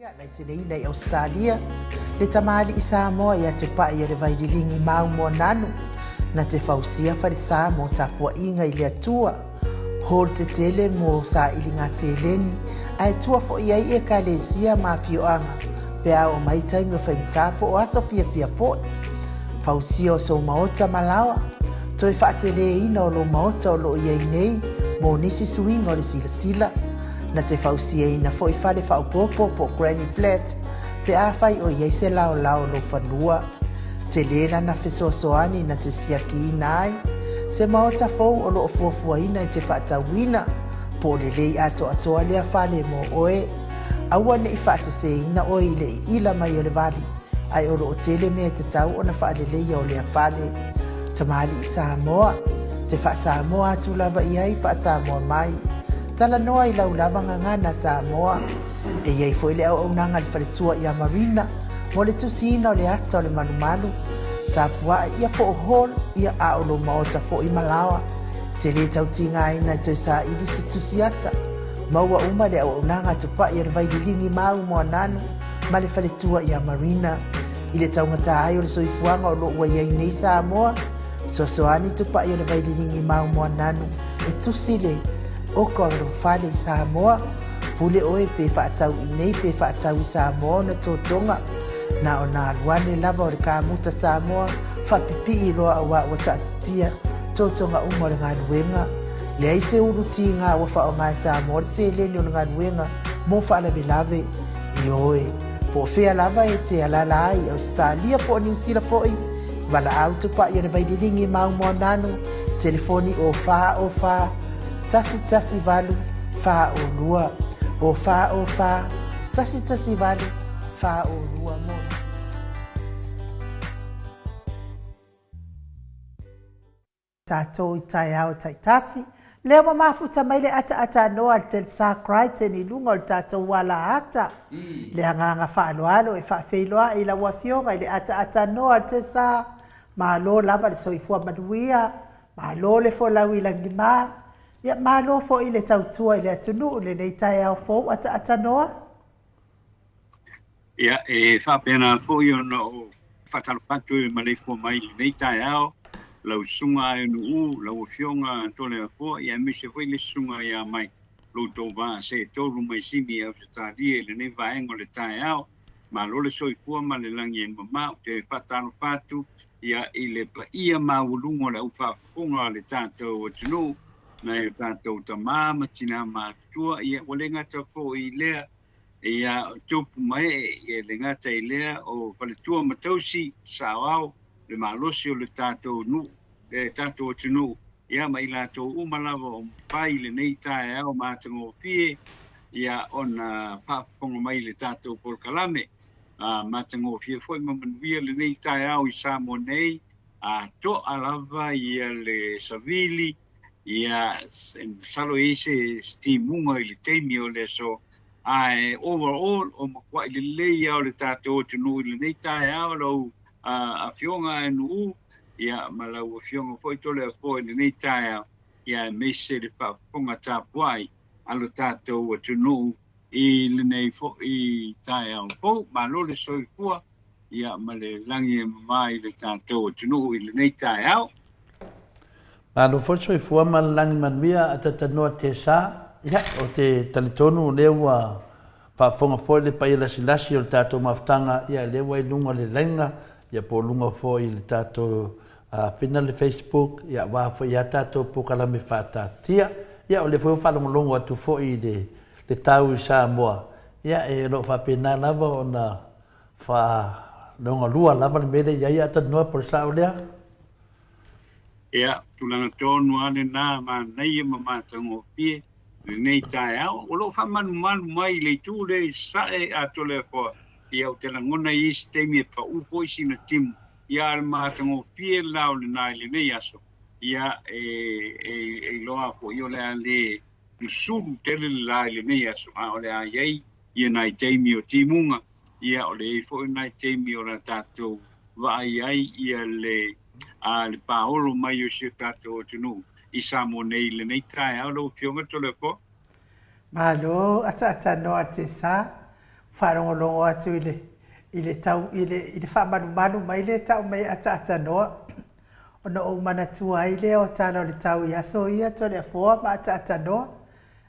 Nei sinei nei Australia, le tamali i Samoa ia te pai le vaililingi mau mo nanu, na te fausia farisa mo tapua inga i le atua, hol te tele mo sa ilinga seleni, ai tua fo iai e ka le sia ma fioanga, pe au mai taimi o whaintapo o aso fia fia po. Fausia o so maota malawa, toi whaatele ina o lo maota o lo iai nei, mo nisi suinga o le sila sila, na te fausia ina fo i fale fau popo po Granny Flat, pe a fai o iei se lao lao lo fanua. Te lena na fesoasoani na te siaki ina ai, se maota fou o lo fuafua ina i te whaatawina, po le lei ato atoa lea fale mo oe. Aua ne i whaasase ina oe i le ila mai o le vali, ai o lo o tele mea te tau o na whaale leia o lea fale. Tamali i Samoa, te wha Samoa atu lava i ai wha Samoa mai. Tala noa i lau lava ngangana Samoa, e iei fo i le au nanga le whaletua i a Marina, mo le tusina o le ata o le manumalu, tapua ia po o hol ia a o lo maota fo i malawa, te le tau tinga ina i toi sa ili se tusiata, maua uma le au nanga tupa i ar vaililingi mau mo ananu, ma le whaletua i a Marina, i le tau ngata ai o le soifuanga o lo ua iei nei Samoa, sosoani tupa i ar vaililingi mau mo ananu, e tusile, o ko ro fale i Samoa, pule oe pe whaatau i nei pe whaatau i Samoa na tōtonga, na o nā luane lava o le kāmuta Samoa, whapipi i roa awa o tātia, tōtonga umo le ngā nuenga, le aise uruti ngā wafa o ngā Samoa, le se leni o le ngā nuenga, mō whaalabe lave i oe, po whea lava e te alala ai Australia po New Zealand foi, wala autupa i o le vaililingi mau mo nanu, telefoni o wha, tasi valu, wha o lua, o wha, tasi valu, wha o lua mo. Tātou i tai au tai tasi, leo ma mafuta mai le ata noa te sa kraite ni lunga o tātou wala ata. Le anganga wha aloalo e wha wheiloa i la wafionga i le ata noa te sa, ma lo lava le soifua manuia, ma lo le fo lau i langi maa, ia malo fo i le tautua i le atunu le nei tai au fo ata noa? Ia e whapena fo i ona o whatalwhatu e malefo mai le nei tai au, lau sunga e nuu, lau fionga tole a fo, ia mise fo i le sunga ia mai, lo tō wā se tōru mai simi au se tārie le nei vaengo le tai au, ma lo le soifua ma le langi e mamau, te whatalwhatu, ia i le pa ia maulungo le au whafunga le tātou atunu, na e tātou ta māma tina mātua, ia o le ngata fo i lea, ia tōpu mai e le ngata i lea o whaletua matausi sāwau, le mālosi o le tātou nu, le tātou atunu, ia mai lātou umalawa o mwhai le nei tae au mātango pie, ia ona whafonga mai le tātou polkalame, mātango pie foi mamanuia le nei tae au i Samoa nei, to alava ia le savili, ia salo ese stimunga i le teimi o le so ai overall o makwa i le leia o le tātou tunu i le nei tae au lau a fionga e nuu ia malau a fionga foi tole a foi le nei tae au ia mese le whaponga tāpuai alo tātou tunu i le nei fo i tae au fo ma lo le soifua ia ma le langi e mai le tātou tunu i le nei tae au. Alo forso i fua malangi manuia atata noa te sa, ia o te talitonu lewa whafonga foi le pai lasi o le tātou maftanga, ia lewa i lunga le lenga, ia po lunga foi le tātou whina le Facebook, ia wafo ia tātou pokalame whātātia, ia o le foi whalongolongo atu foi le tau i Samoa, ia e lo whapena lava o na wha lua lava le mele, ia atata noa por sa o lea. Ia, tulanga tonu ane nā ma nei ma mātango pie, nei tae au, o lo whamanu mai le tū le sae a tole fo, ia o te langona i stemi e pa ufo i sina timu, ia al mātango pie lau le nai le nei aso, ia e loa fo i o le a le suru tele le lai le nei aso, a o le a iei, ia nai teimi o timunga, ia o le fo i nai teimi o la tātou, wa ai ia le le paolo mai o se tātou tunu i Samoa nei le nei tae au lau fionga tole po. Malo, ata noa te sa, wharongo atu i le tau, i le whamanu mai le tau mai ata noa. Ona o manatua ai le o tala o le tau i aso ia to le fua ma ata noa.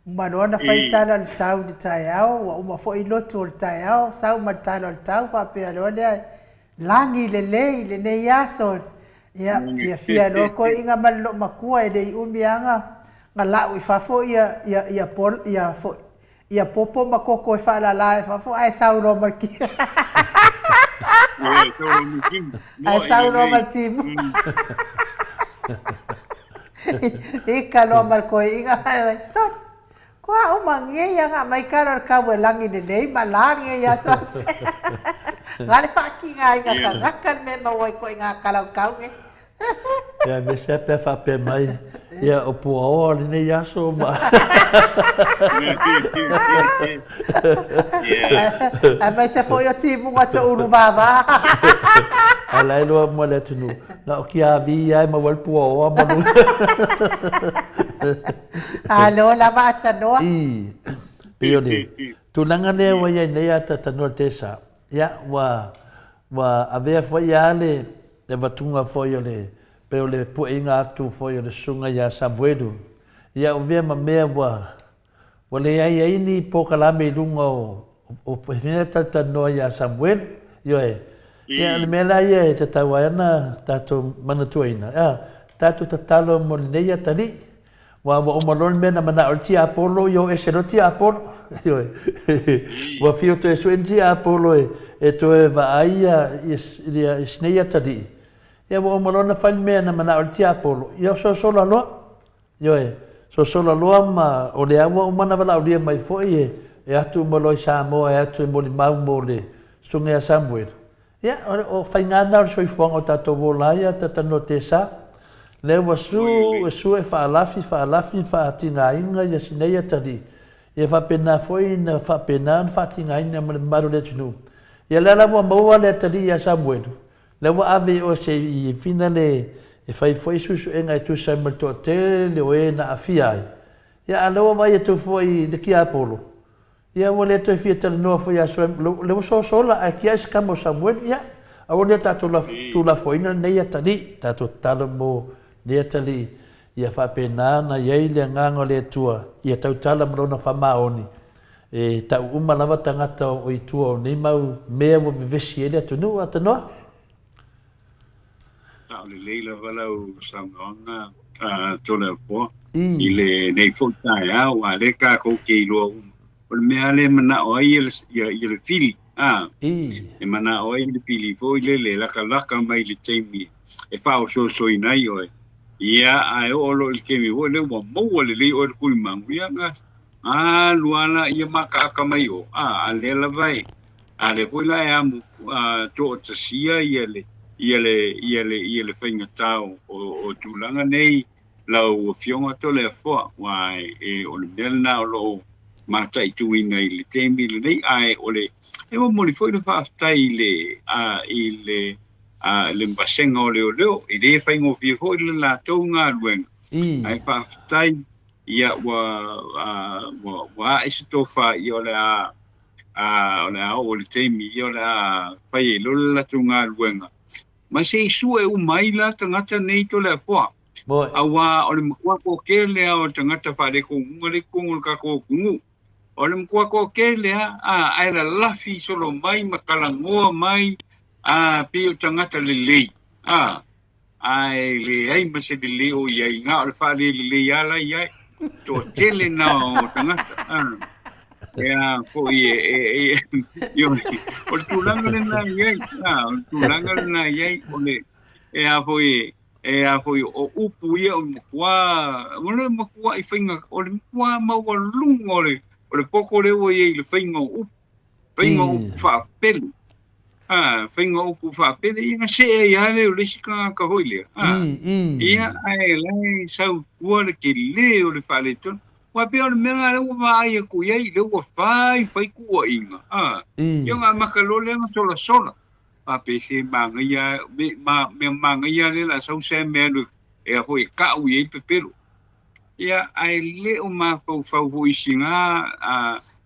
Manona fai tala o le tau le tai au, wa uma fo i lotu o le tai au, sau ma tala o le tau, whapea leo lea langi le nei aso. Ia, fia lo ko inga malo makua e dei umianga nga lau i fafo ia popo makoko e fala la e fafo ai sau lo marki ai sau lo martim e kalo marko inga so kwa o mangi ia nga mai karo ka langi de nei malangi ia so ngale paki nga ngakan me mawai ko inga kalau kau nge ya me se pe fa pe mai ya o puo ni ya so ma mas se foi o tipo ngata uru baba ala lo mo le tunu na o kia vi ai ma wal puo ma no alo la bata no i pioni tu nanga le wa ya ne ya ta no tesa ya wa ave foi ya le e vatunga foi le pe le puinga atu foi le sunga ya Samuelu ia o vea ma mea wa le ai ni pokala me lunga o pehina tata no ya Samuel yo ia le mela ia te tawana tato manatuina tato tatalo mo le ia tali wa o malon me na mana o ti Apollo yo e seroti Apollo yo wa fio te suenji Apollo e to e va aia is neia tali ia o malona fai me na mana o ti Apollo yo so la lo yo so la lo ma o le amo mana vala o dia mai foi e atu mo lo Samoa e atu mo mau mo le sunga Samuel ia o fai ngana so i fonga tato volaya tata no tesa le wasu e fa alafi fa tinga inga ya sineia tali e fa pena foi na fa pena fa tinga inga maru le tunu ia la mo le tali ya Samuel le wa ave o se i finale e fai foi susu enga tu Samuel to te le we na afia ia alo vai tu foi de ki Apollo ia wole to fieta no foi a le so la a ki as kamo Samuel ia a wole tato la tu la foi na nei tali tato talo mo le tali ia fa pena na ia le nganga le tua ia tau tala mo na fa maoni e ta uma lava tangata o i tua nei mau mea wo vesi ele tu no atano ta le leila wala o sangona tole po ile nei fota ya wa le ka ko ke lo o me ale mana o ia le fili e mana o ile fili fo ile le la mai le temi e fa o so inai o ia ai o lo ke mi wo le mo le o ku mangu ia nga luana ia maka ka mai o ale la vai ale po la ya mu to tsia ia le fainga tau o tulanga nei lau fionga to le fo wai e o le melna o lo mata i tu ina i le temi le nei ai o le e mo li foi le fa stai le le basenga o leo i le fai ngo fi foi le la tonga luen ai fa stai ia wa istofa i o la o le temi i o la fai lo la tonga luen ma se su e mai la tangata nei to le fo awa o le mkua ko ke le o tangata fa le ko ngole ko ka ko ngu o le mkua ko ke le ai la lafi solo mai makalangoa mai pe o tangata le ai le ai ma se le o ia nga o fa le ala ia to tele na o tangata ya ko yo o tulanga na ia tulanga na ia o le foi o upu ia o mkua i whainga o le mkua maua lungo o le poko leo i le whainga o upu whaapelu whainga upu whaapelu i nga se e ale o le sika ka hoi lea ia ai lai sau kua le ke le o le whaale tonu wa pe o le mea leo vai e ku iei leo wa whai kua inga ia ngā makalole ma sola a pe se mangia me mangia le la sau se me e ho e ka u e pepelo ia ai le o ma fo isinga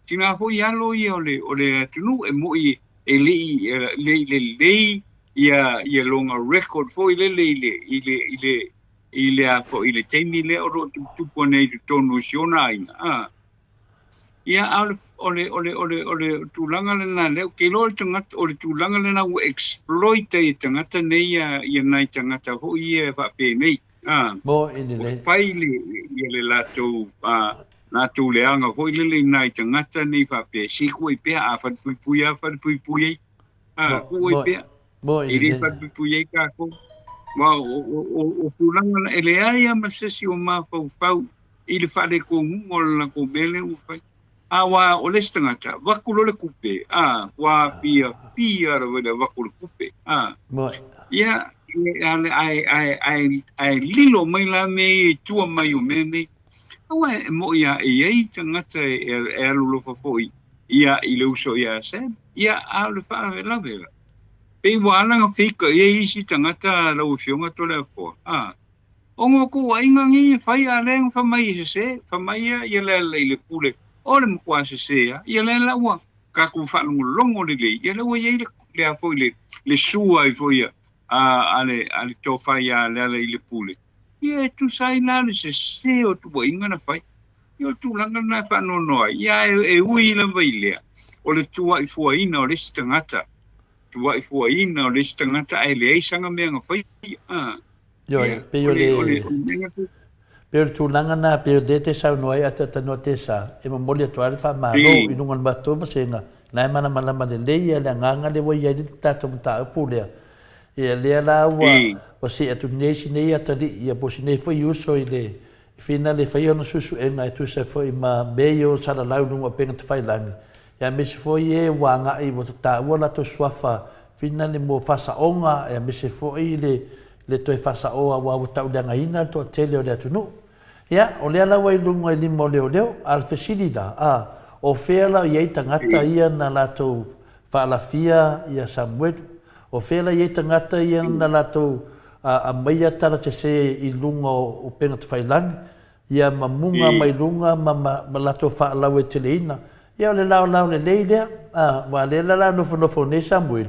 Tina fo yalo ia ole tunu e mo I e le ia longa record fo ile a fo ile taimi le oro tu pone tonu siona ina ia ole tulanga lena le ke lo tangata ole tulanga lena u exploit te tangata nei ia nai tangata fo ia fa pe nei mo ini le faile ia le lato na tu le anga fo ile nai tangata nei fa pe si ko I pe a fa pui ko pe mo ini fa pui ka ko wa o tulanga ele ai ma se si o ma fa ile fa le ko ngol ko bele u fa awa o le stangata wakulo le kupe wa pia le wakulo kupe ia ai lilo mai la me tua mai o mene awa mo ia ai tangata e alulo fa foi ia I le uso ia se ia alu fa la vera pe wala nga fika ia isi tangata la u fionga to le po ongo ko ainga ngi fai aleng fa mai se fa mai ia le pule ole mo kwase sea ia le la wa ka ku fa longo le ia le wa ia le a foi le sua I foi ale to fa ia le pule ia tu sai na le se o tu inga na fai ia tu langa na fa no ia e ui la vai le ole tu I foi ina o le stangata tu I foi ina o le stangata ai le sanga me nga fai yo pe yo le per tu langa na per de te sa no ai ata no te sa e mo molia to alfa ma no I nungan ba to senga na mana malama le le le nganga le wai ai ta to ta pule e le la wa o si atu nesi nei ata di ia po sine foi uso I le fina le fai ono susu e ngai tu se foi ma beio sala lau nunga penga te fai langi ya me se foi e wanga I mo ta wala to swafa fina le mo fasa onga e me se foi le toi fasa oa wa tau danga ina to tele o le atunu ia o le ala wai lunga I limo leo al fesilida o fela ia tangata ia na lato falafia ia Samuel o fela ia tangata ia na lato a maia tala te se I lunga o penga te failang ia mamunga mai lunga ma lato fa'alawe tele ina ia o le lao le leilea wa le la nofo ne Samuel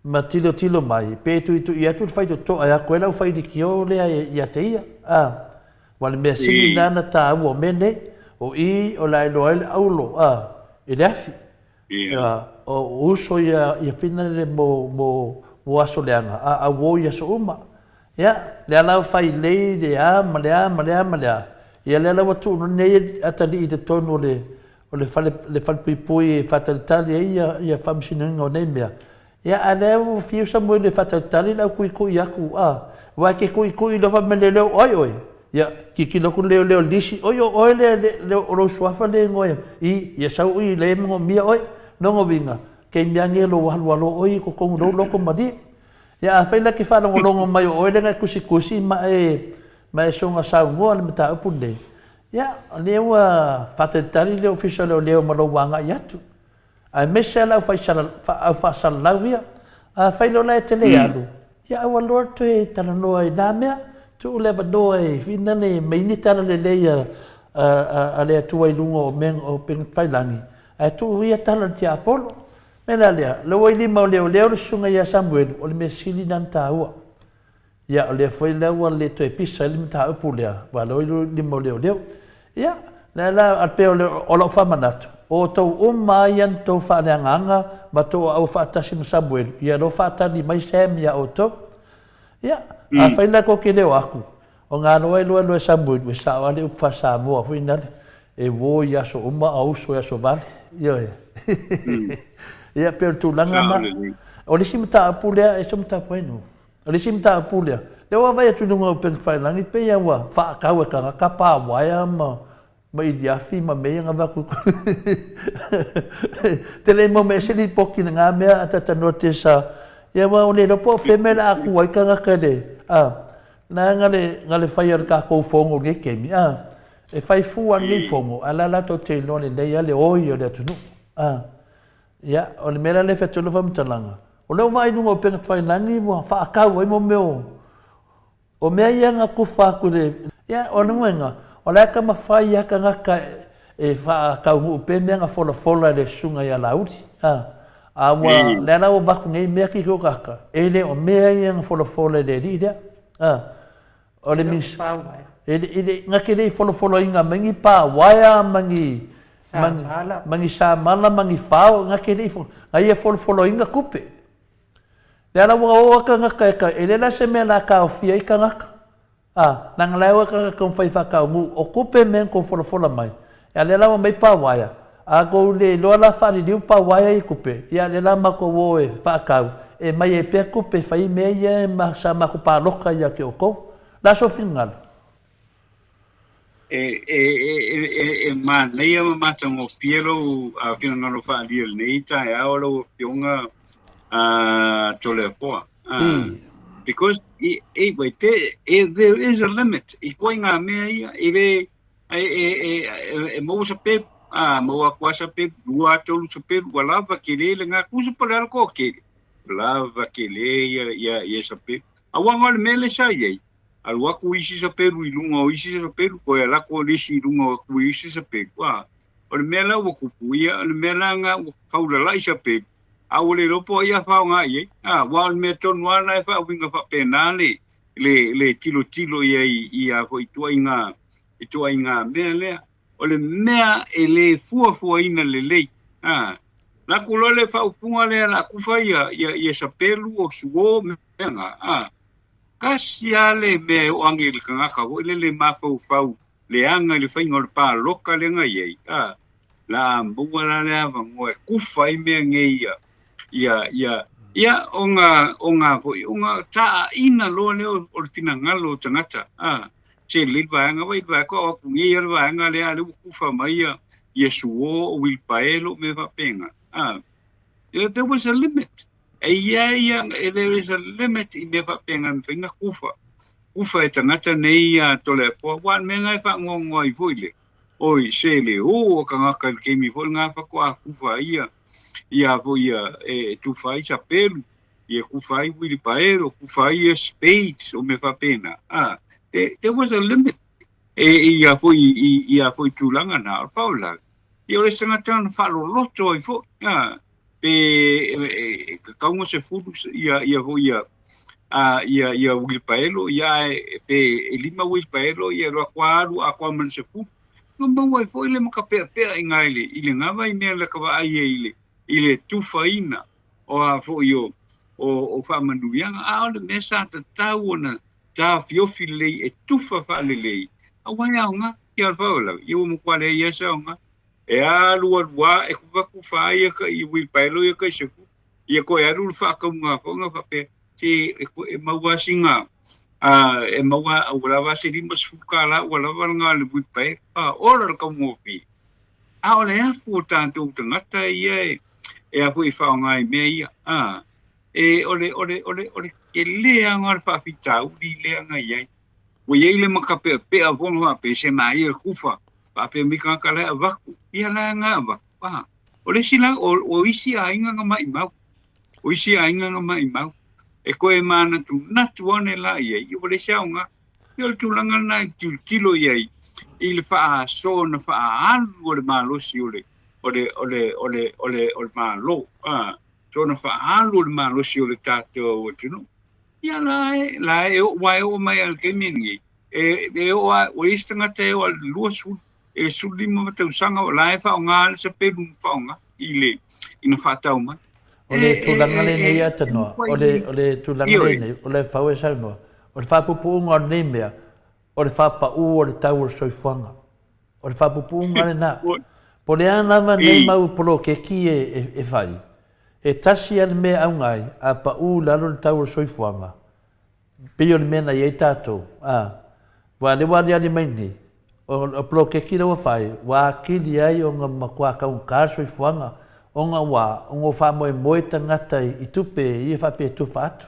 ma tilo mai pe tu ia tu fai to ai ko ela fai di kio le ia te ia wale me sini nana ta o mene o I o la loel aulo e dafi o uso ia fina le mo aso leanga a wo ia so uma ia le ala fai le malea ia le ala watu no nei atali de tono le fale pui fatalitali ia famsinanga o nei mea ia ale fiu Samuel le fatalitali la kui aku wa ke kui lo fa melelo oi ia ki loko leo lisi oi le ro swafa le ngoia ia sau I le mo mia oi no vinga ke miange lo walo oi ko loko madi ia fa la ki fa longo mai oi le kusi ma e songa sau ngo le mata upunde ia le wa fatalitali le official le mo lo wanga ia tu ai mesela fa salavia fa lo la tele alu ia wa lord to e tala no ai namea tu leva doe fina ne meini tala le leia ale tu ai lungo men o pen pailangi tu ia tala ti apolo mena le lo wai lima le sunga ia Samuel o le mesili nan taua ia o le foi le wa le to episa lim ta upulea wa lo lima le ia la al pe o lo fa manatu o to mai an to fa nganga ma to au fa tasim Samuel ia lo fa tani mai sem ia o to ia a faila ko ke leo aku o ngā noe lo Samuel we sa wale upa sa moa fuina e wo ia so uma au so ia so vale ia per tu langa na o le simta apulea e simta poino o le simta apulea le wa vai tu nunga open faila ni pe ia wa fa ka wa ka pa wa ia ma dia fi ma me nga va ku tele mo me se li poki nga me ata notisa ia wa o le po femela aku ai ka ka de na ngale fire ka ko fongo ge kemi e fai fu an ni fongo ala la to te no le le oio le tu ia o le mera le fetu lo vam talanga o le vai no pe fai langi mo fa ka o mo meu o me ia nga ku fa ku le ia o no nga o la ka ma fai ia ka e fa ka ngu pe me nga fola le sunga ya laudi a wa le na o ba ku ngai me ki ko ka ele o me ia nga fola le di dia o le mis ele nga ke le fola inga mangi pa waya mangi sa mala mangi fao nga ke le nga ia fola inga kupe le na wa ka nga ka ele la se me la ka ofia i ka nga nang lewa ka kung fai fa ka ngu o kupe men ko fola mai ya le la mai pa waya a go le lo la fa ni pa waya i kupe ya le la ma ko wo e fa ka e mai e pe kupe fai me ye ma sa ma ko pa loka ya ke o ko la so final ma nei ma tango piero a fina no fa di nei ta ya o lo pionga tole po because there is a limit. Ikoinga mea ele mo sa pe mo akwa sa pe dua tolu sa pe wala va kele nga kusa para ko ke lava kele ya sa pe awanga mele sa ye alwa ku isi sa pe lunga isi sa pe ko ya la ko lisi lunga ku isi sa pe wa o mela wo ku ya mela nga faula la sa pe awole ropo ia fa nga ye wal me ton wana fa winga fa penale le tilo ia ko ituinga mele ole mea ele fua ina le la kulole fa upunga le la kufa ia sapelu o suo menga kasiale me o angel kanga ka le mafau le anga le fa ngol pa loka le nga ye la mbunga le ava ngoe kufa i me ngeia ia onga ta ina lo le o fina ngalo tangata che le vanga vai ko ngi le vanga le ale kufa mai yesuo will paelo me va penga there was a limit there is a limit in me va penga finga kufa tangata nei tole po wan me ngai fa ngoi voile oi sele o kanga ka ke mi fo nga fa ko kufa ia tu fai sapelu ia ku fai wili paero ku fai spades o me fa pena there was a limit ia foi tulanga na faula ia le sanga tan fa lo loto i fo pe ka un se fudu ia wili paero ia pe lima wili paero ia ro kwaru akwa man se fu no mo foi le mo ka pe ngaile ile ngava i me le ka va ai ile tufaina o fo yo o fa manduianga le mesa ta tauna ta fiofile e tufa fa lele awaya nga ya fa la yo mo kwale yesa nga alu wa e ku fa ya ka i wil pailo ya ka se ya ko ya ru fa ka nga fa pe ti e mawa singa e mawa wala va se limos fukala wala va nga le wil pa ora ka mo fi ole ya fu tanto ngata ye fui fa ngai me ole ke le anga fa fitau di le anga ye wo ye le maka pe avon wa pe se mai kufa pa pe mi kan kala va ia la nga va ole sila o isi ainga nga mai mau o isi ainga nga mai mau e ko e mana tu na tu one la ye yo le saunga yo tu langa na kilo ye il fa so na fa al wo le malo si ole malo sono fa alu malo si ole tato o tino ya la wai o mai al kemini o istanga te o luosu sulimo te usanga la fa nga se pebu fa nga ile ina fa tauma ole tulanga le nei atano ole tulanga le nei ole fa we sa no ole fa pupu ngor nemia ole fa pa u ole tau soifanga ole fa pupu ngale na Pole ana va nei mau polo ke ki e fai. E tasi al me au ngai a pa u lalo le tau soifuanga. Pio le mena ye tato. Wa le wa dia mai ni. O polo ke ki lo fai. Wa ki li ai o nga makua ka un ka soifuanga. O nga wa o fa mo tangata i tupe i fa pe tu fatu.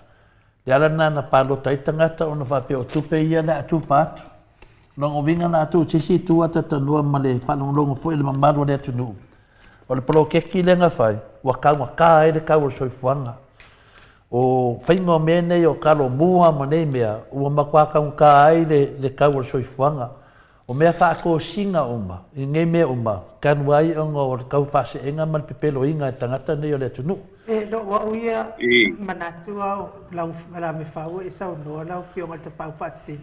Le ala na palo tai tangata o na fa pe o tupe i ala tu fatu. Long vinga na tu chisi tu ata tanua male fa long foi le mamado le tunu o le pro ke ki lenga fai wa ka e ka o soifuanga o faingo mene o kalo mua mane mea o makwa ka ai le ka o soifuanga o mea whaakosinga uma, i ngai mea uma, kanu ai o ngā kau whaaseenga man pepelo inga e tangata nei o le tunu. E lo wa uia manatu au lau me whau e sau noa lau whionga te pau whasin.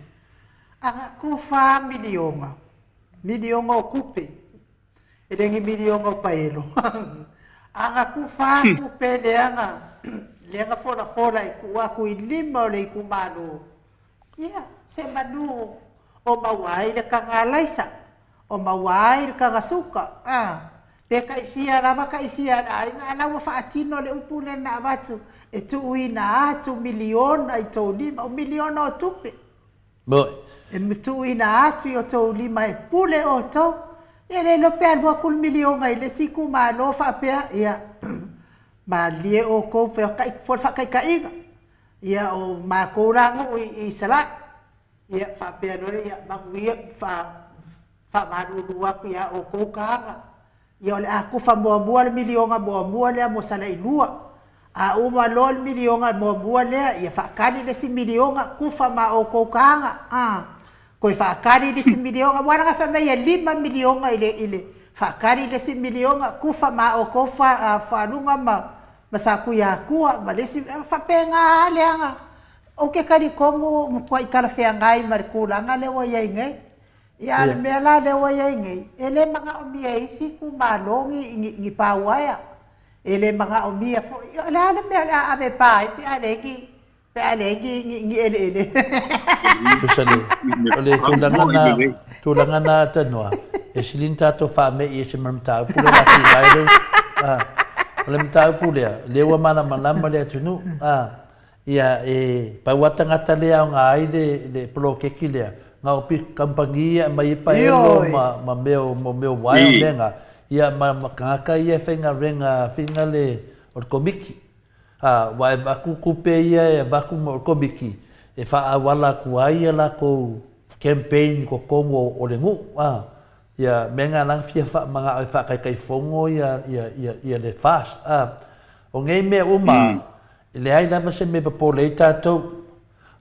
Anga ku wha milionga o kupe, e rengi milionga o paelo. Anga ku wha kupe leanga fola i ku aku i lima o le i ku manu. Ia, se manu o mawai le kangalaisa, o mawai le kangasuka. Pe kai fia rama kai fia ana wa faatino le upule na watu e tu uina atu miliona i tau lima o miliona o tupe. E tu uina atu i o tau lima e pule o tau. E le lo pe alua kul miliona i le siku ma lo fa pea ia ma lie o kou pe kai for fa kai kai ia o ma kou rangu i sala ia fa pea no ia manguia fa manu lua ia o kou kanga. Ia ole aku fa mua le milionga mua le mo sala ilua. A uma lo le milionga mua le ia fa kani le si milionga kufa ma o kokanga. Ko fa kani le si milionga wana fa me ia 5 milionga ile fa kani le si milionga kufa ma o kofa fa lunga ma saku ya kuwa ma le si fa penga le anga. O ke kari kongo mo i kala fe ngai mar kulanga le wa ia ngai. Ia le mea la le wa ia ngai. Ele manga o mia isi ku malongi ngi pawaya. Ele manga o mia po. La le mea la ave pai pe alegi ngi ele. Kusale. Ole tulangana tanwa. E silinta to fa me e se mamta pule la ki lairo. Ole mta pule le wa mana malama le tunu. Ia e pawata ngata le nga ai le pro kekilea. Nga opi kampangia mai pa elo ma meo wai lenga ia ma kanga ia fenga renga finale o komiki wa baku kupe ia baku mo komiki e fa awala ku ai la ko campaign ko kongo o lengu ia menga lang fia fa manga fa kai fongo ia le fast o ngai me uma le ai la se me po leita to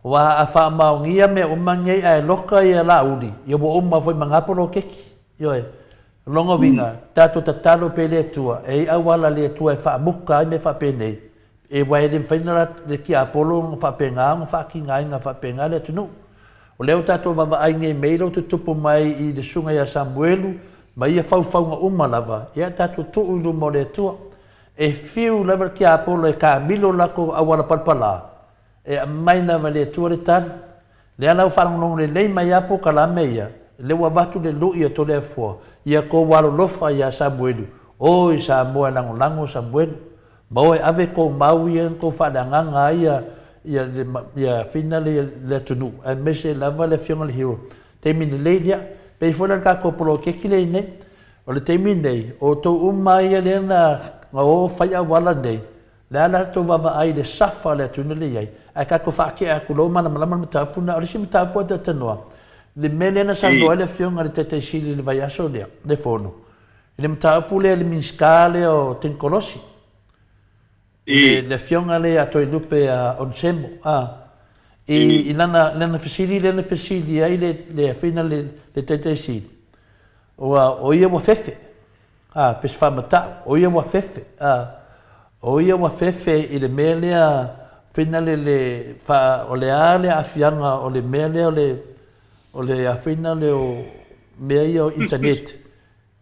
wa afa maungia me umangai ai loka ia laudi ia bo uma foi mangapolo keki yo longo vinga tato tatalo pele tua e awala le tua fa muka me fa pene e wa ele fainala le ki apolo fa penga fa kinga nga fa penga le tunu o leo tato va ai ngai meilo tu tupu mai i de sunga ya Samuelu mai ia fau nga uma lava ia tato tu ulu mo le tua e fiu lava ki apolo e ka milo lako awala palpala e mai na vale tuare tan le ana fa no le lei mai apo kala meia le wa batu le lu ia to le fo ia ko walo lofa ia Samuel o Samuel lango Samuel mo ave ko mau ia ko fa danga ia finale le tunu a mese la vale fiona le hero termine le dia pe fo la ka ko pro ke kile ne o le termine o to umai le na o fa ia wala nei la la to baba ai de safa le tunu le ai a ka ko fa ke a ko lo mana mala mata puna o si mata po de tanoa le mele na sa lo le fiona le tete sili le vai aso le fono le mata pule le minskale o tenkolosi le fiona le a to lupe a onsemo e lana fasili ai le fina le tete sili o ia mo fefe pes fa mata o ia mo fefe o ia wa fefe i le melea finale le fa o le ale afianga o le melea o le afina le o mea o internet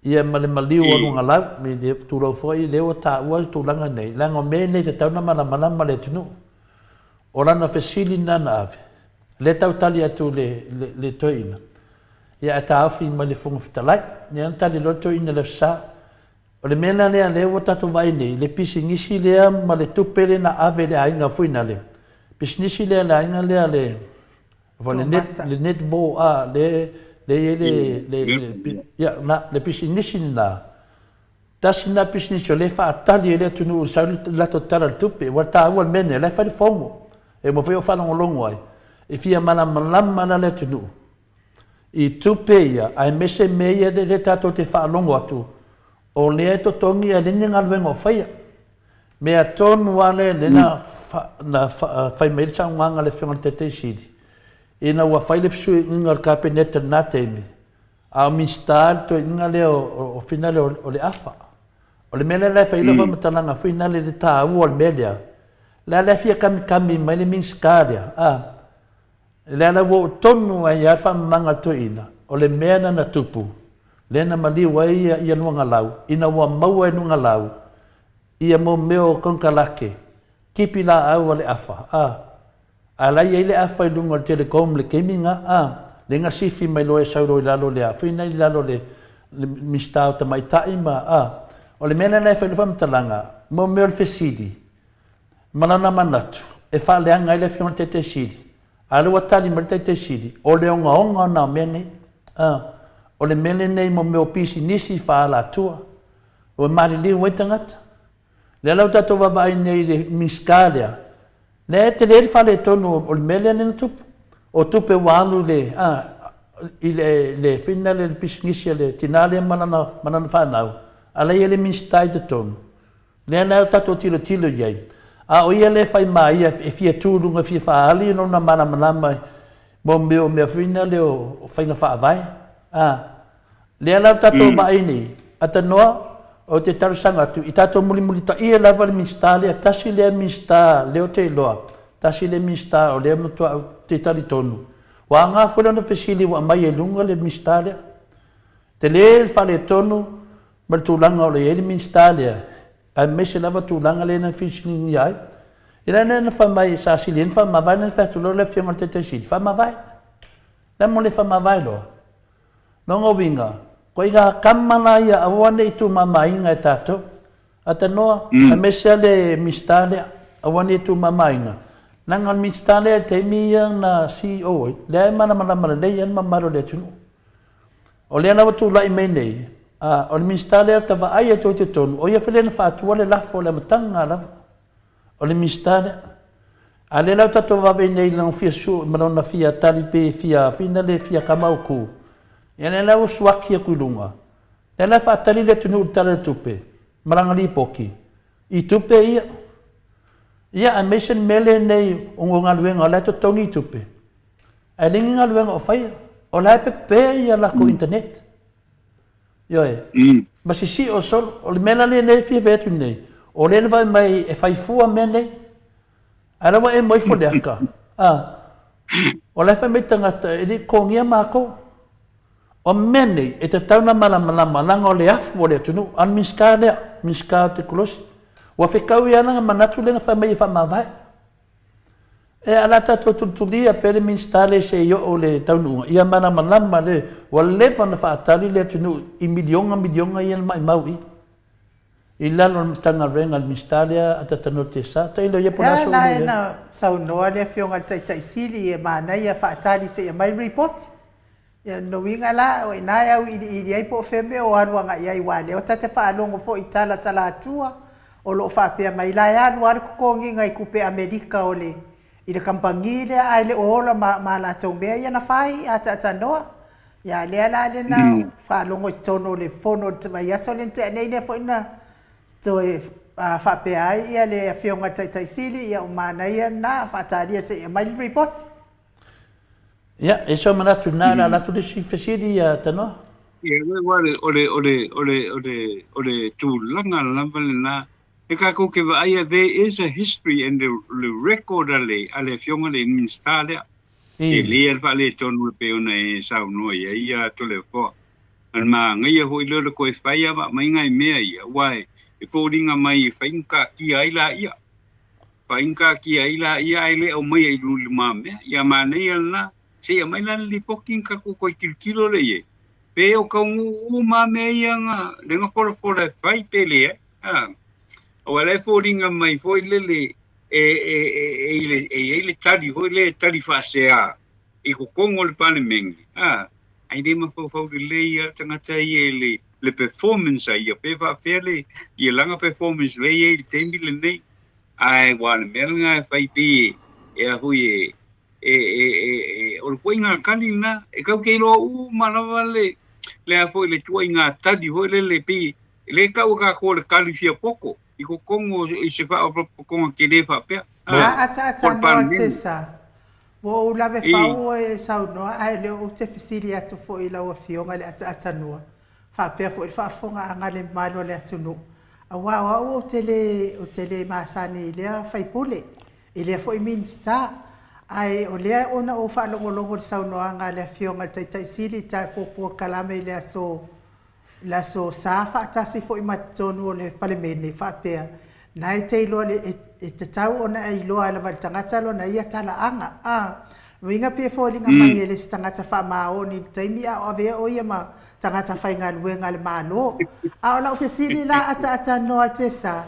ia male maliu o lunga lau mi le turo foi le o ta ua tulanga nei langa me nei te tauna malama le tunu o lana fesili nana ave le tau tali atu le toina ia ta afi ma le funga fitalai ia tali lo toina le sa o le mena lea le o tatu vai nei, le pisi ngisi lea ma le tupele na ave le ainga fuina le. Pisi nisi lea le ainga lea le net bo le pisi nisi na. Tasi na pisi nisi o le fa atali le tunu sa lato tara le tupe, wa ta ua mene, le fa le fongo. E mo feo whanongo longo ai. E fia malama na le tunu. I tupe ia, ai mese meia le tato te whanongo atu. O lea to tongi a lini ngalwengo whaia. Mea tonu ale lena whai meirisa nganga le whionga te te siri. Ina ua whai le fisui inga kapeneta nā teimi. a mistal to inga le o finale o le afa o le mele le fa ilo va matalanga finale le ta u o media la la fia kami mai le minskaria le la wo tonu ai ya fa manga to ina o le mena na tupu le na mali wai ia no ngalau ina wa mau e no ngalau ia mo meo konkalake kipi la au le afa ala ia le afa i lunga telecom le keminga le nga sifi mai loe sauro i lalo le fina i lalo le mistao ta mai taima o le mena nei fa talanga mo meo le fesidi manana manatu e fa le anga ile fiona te sidi ala watali mai te sidi o le onga na mene o le mele nei mo meo pisi nisi fa la tua o mari li wetangata le lau tato vai nei le miskalia le te le fa le tonu o le mele nei tupu o tupe walu le le finale le pisnisia le tinale manana whanau ala ia le mistai te tonu le ana tato tilo iai o ia le fai mai e fia tūrunga fia whaali no na manama mo mea finale o whainga whaavai le ana tato mai ni ata noa o te tarusanga tu i tato muli ta ia lava le mistale tasi le mista le o te loa tasi le mista o le mutua te tali tonu. Wa ngā whura na whesili wa mai e lunga le mistale. Te le whale tonu, ma tūlanga o le e le mistale. A mese lava tūlanga le na whisini ni ai. Ina nena whamai sa sili, ina whamawai na whatulo le whianga te sili. Whamawai. Na mo le whamawai loa. Nongo winga. Ko i ngā kamana ia awane i tū mamai ngā e tātou. Ata noa, a mese le mistale awane i tū mamai ngā. Nangan mistale te mia na CEO le mana le yan mamaro le tunu o le na watu lai mai nei o le mistale ta va ai to te tonu o ia felen fa tu le la fo le matanga la o le mistale a le la to va be nei la fia su ma na fia tali pe fia finale fia kamauku ia le la uswaki ku lunga le la fa tali le tunu tale tupe maranga li poki I tupe ia ia a mission mele nei o ngaluenga la to tongi tupe a lingi ngaluenga o fai o la pe ia la ko internet yo ma si o sol o le mela le nei fie vetu nei o le vai mai e fai fua mene ala wa e moi fo deka o la fa metanga e di ko ngia mako o mene e te tauna malama langa o le afu o le tunu an miskade kulos wa fe kau ia nga manatu le fa mai fa mavai e ala ta to tulia pele minstale se yo o le taunu ia malama le wa le pa na fa tali le tunu I milionga ia mai maui I lalo tanga renga mistalia ata tanote sa ta ilo ia pona so le na sau no le fionga tai sili e mana ia fa tali se mai report ya no winga la o ina ya I ai po feme o anu nga ia I wale o tata fa longo fo itala sala tua o lo fa pe mai la ya no ar ko ngi ngai kupe Amerika ole I le kampangi le ai le ola ma la tombe ia na fai ata no ya le na fa longo tono le fono te mai ya solente nei ne fo ina to fa pe ai ia le fionga tai sili ia o mana ia na fa tali se mai report ya eso manatu na la tu si fesidi ya tano ya ole tu langa na e ka ko ke vai there is a history and the record ale fionga le installe e le fa le tonu pe ona e sa no ia to le fo an ma ngai ho ile ko fa ia mai ngai me ia wai e fodinga mai fainka ki ai la ia ile o mai ai lu ma me ia ma nei na se mai la li poking ka ko kilo le ye pe o ka u ma me ia nga le nga for fai pele o le fodinga mai foi le ele tali foi le tali fa se I ko kongo le pane mengi ai de ma fo le ia tanga tai le performance ia pe fa fele ia langa performance le ia tembi le nei ai wan melnga fai pi e hui o le poinga kalina e kau ke lo u malava le a foi le tuinga tadi foi le pi le kau ka ko le kalifia poko I ko kongo I se fa o kongo ke le fa pe ata no tesa Wo lave fau e saunoa ai le o te fisili atu fo i laua fionga le atanua. Fa pea fo i fa fonga anga le malo le atunu. A wa o tele masani lea faipule. I lea fo i minsta. Ai o lea ona o fa longo le saunoa anga le fionga le taitai sili tai popo kalame le aso. La so sa fa tasi fo i matonu o le palemene fa pea. Nai te iloa e te tau ona e iloa ala wale tangata lo na ia tala anga. Winga pia fo linga mai ele si tangata wha mao ni taimi a o vea o ia ma tangata whai ngā luenga le malo. A o la ofesili la ata noa te sa.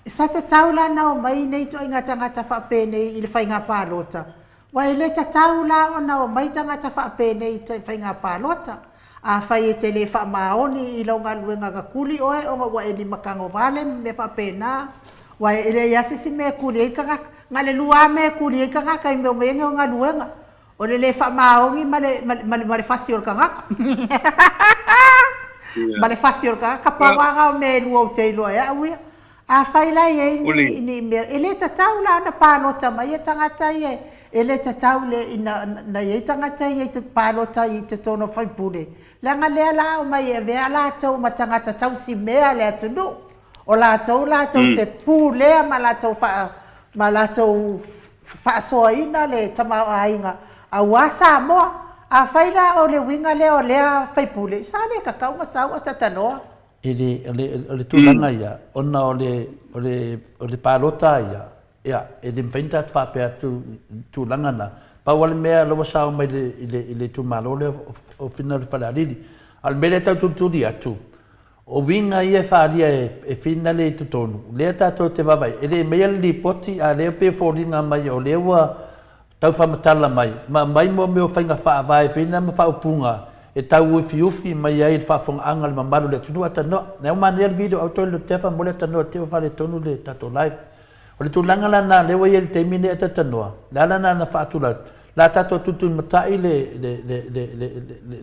Sa te tau la nao mai nei to inga tangata wha pene i le whai ngā pālota. Wa ele ta tau la o nao mai tangata wha pene i te whai ngā pālota. A whai e te le wha mao ni i lau ngā luenga ka kuli oe o ngā wa e li makango vale me wha pena. Wa ele yase si me kuli e kanga ngale lua me kuli e kanga kai me me nga luenga o le fa maongi male fasiol kanga male fasiol kanga kapawa me lua te lua ya wi a faila ye ni me ele ta taula na palota mai tangata ye ele ta taule ina na ye tangata ye te palota ye te tono fai pule la ngale la o mai e ve ala tau matangata tau si me ale tunu o la tau te pule ma la tau fa soina le tama ainga a wasa mo a faila o le winga le o le fai pule sa le ka ka sa o tatano ele tulanga ia ona o le palota ia ele mfeinta fa pe tu langa na pa wale mea lo sa mai le tu malo le o final fala lili al mele tu dia tu o winga ia faria e finale tu tonu le tato te vabai ele mea li poti a le pe foringa mai o lewa tau whamatala mai mai mo me o whainga wha vai whina ma wha upunga e tau ufi mai ai wha whonga anga le mamaru le tunu ata no nea o mani el video au toi le tefa mo le tanoa te o whale tonu le tato live o le tūlanga la nā lewa ia le teimine e tanoa la la nā na wha atula la tato tutu matai le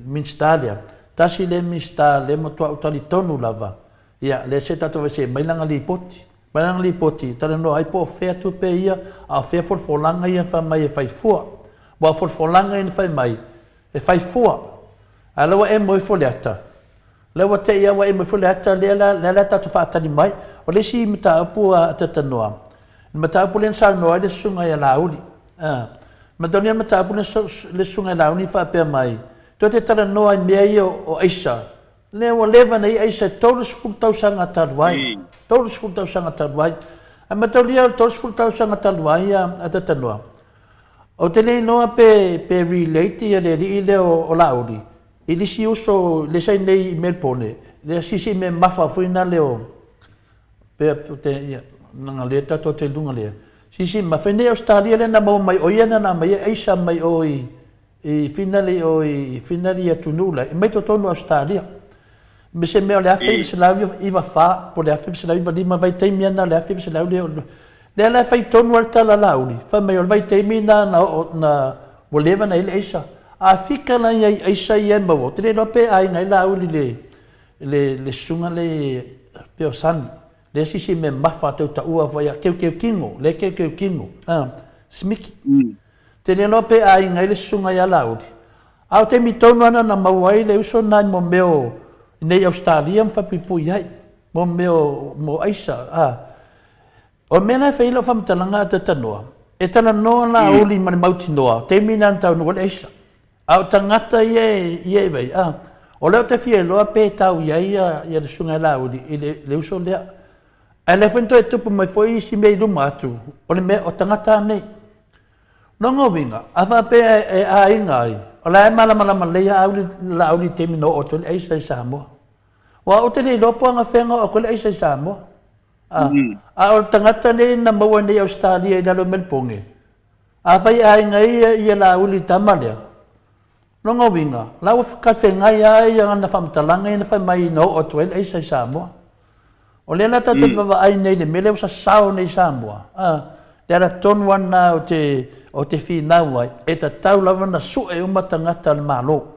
minstalia tasi le minsta le motua utali tonu lava ia le se tato vese mailanga li poti Marang li poti, tala no ai po fea tu pe ia, a fea folfolanga ia wha mai e whai fua. Wa folfolanga ia whai mai, e whai fua. A lawa e moi foleata. Lawa te ia wa e moi foleata, lela tatu whaatani mai, o le si mata apu a tatanoa. Mata apu len sa noa le sunga ia lauli. Matonia mata apu le sunga ia lauli wha pia mai. Tua te tala noa i mea ia o Aisha. Lewa lewa nei Aisha todos fultau sanga taruai. Todos fultau sanga taruai. A matolia todos fultau sanga taruai a tatanoa. O te lei noa pe relate ia le ri le o lauri. I lisi uso le sai nei Melbourne. Le sisi me mafa fuina le o. Pe te ia nanga le tato te lunga le. Sisi ma fene Australia le na mau mai o ia na mai Aisha mai o i finale ia tunula. I mai to tonu Australia. Me se mea le afe se lau iwa wha, po le afe se lau iwa lima vai teimi ana le afe se lau leo. Le ala fai tonu al tala lauri, wha mai o vai teimi na o lewa na ile Aisha. A fika la ia Aisha i emba wo, tene lope ai na lauri le sunga le peo sani. Le sisi me mafa tau ta ua vai keu kingo, le keu kingo, smiki. Tene lope ai na ile sunga ia lauri. Au te mi tonu ana na mauai le uso nai mo meo, nei Australia whapipui hai, mo Aisha. O mena whaila whamtalanga a tatanoa. E tana noa la uli mani mauti noa, te mina antau noa Aisha. Au tangata ie vei. O leo te fie loa pe tau iai ia le sunga la uli, i le uso lea. E le whinto e tupu mai fwoi si mei luma atu, o le mea o tangata nei. Nongo winga, awha pe e a inga ai. O la e malama leia la auli te mino o tole Aisha i Samoa. Wa o te nei lopo anga whenga o kole Aisha i Samoa. A o tangata nei na maua nei Australia i nalo Melbourne. A whai a inga ia la auli tamalea. Nongo winga, la o whakawhenga ia i ana whamtalanga i na whai mai no o tole Aisha i Samoa. O le la tatu wawa ai nei le mele o sa sao nei Samoa. Le ala tonu ana o te whinau ai, e ta tau lava na su e umatangata le malo.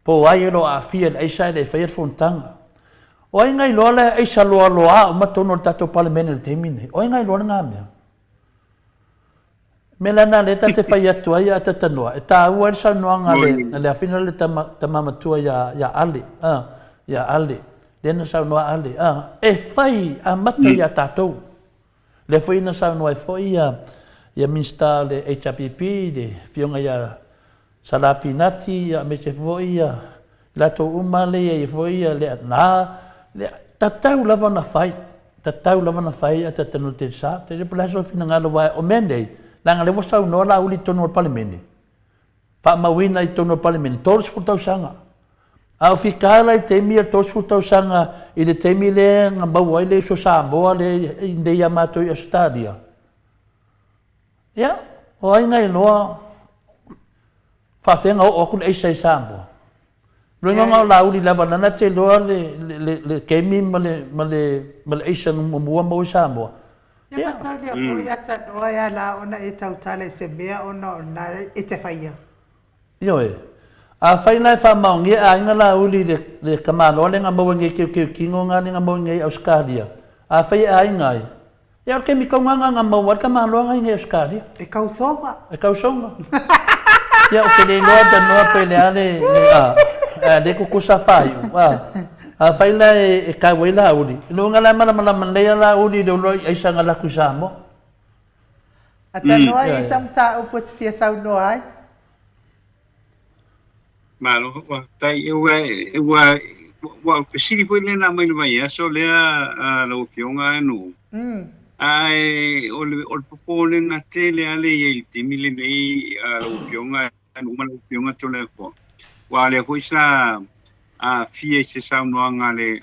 Po ai ero a fia le Aisha le whaia whontanga. O ai ngai loa le Aisha loa o matono le tato palemene le temine. O ai ngai loa ngā mea. Melana le te whai atua ia te tanua. E tā ua sa noanga le awhina le tamamatua ya ali. Ya ali. Lena sa noa ali. E whai a mata ia tātou. Le whaina sa noa e whai ia minsta le HRPP, le whionga ia Salapinati, ia me se whai ia lato umale ia whai ia le nā. Tatau lava na whai. Tatau lava na whai a te tanu te sa. Te repa so whina ngalo wai o mendei. Langa le wasau no la uli tono o palemene. Pa mawina i tono o palemene. Toros futau sanga. Au fikala i temi a toros futau sanga i le temi le nga maua i le so Samoa le inde ia mato i Australia. Ia, o ai ngai noa whawhenga o okun eisa i Samoa. Runga ngau la uli lava nana te loa le kemi ma le eisa mua mau i Samoa. Ia mataulia o ia tanoa ia la ona e tautala se mea ona e te whaia. Io e. A whaina e whamaungi a inga la uli le kamano le ngā mawangi kiu kingo ngā ni ngā mawangi i Australia. A whai a inga i. Ia o kemi kau ngā mawangi kamano ngā inga i Australia. E kausonga. E kausonga. Ia o kele loa tanoa pele ale le kukusa whaiu. A whaila e kawai la uli. Ino ngā la mana lea la uli le uloi aisa ngā laku Samoa. A tanoa i samta upo te fia sau noa ai? Malo, tai wa pesiri foi lena mai mai so lea lo fionga no. Ai o popole na tele ale e timile nei lo fionga no malo fionga tole ko. Wa le foi sa a fie se sa no ngale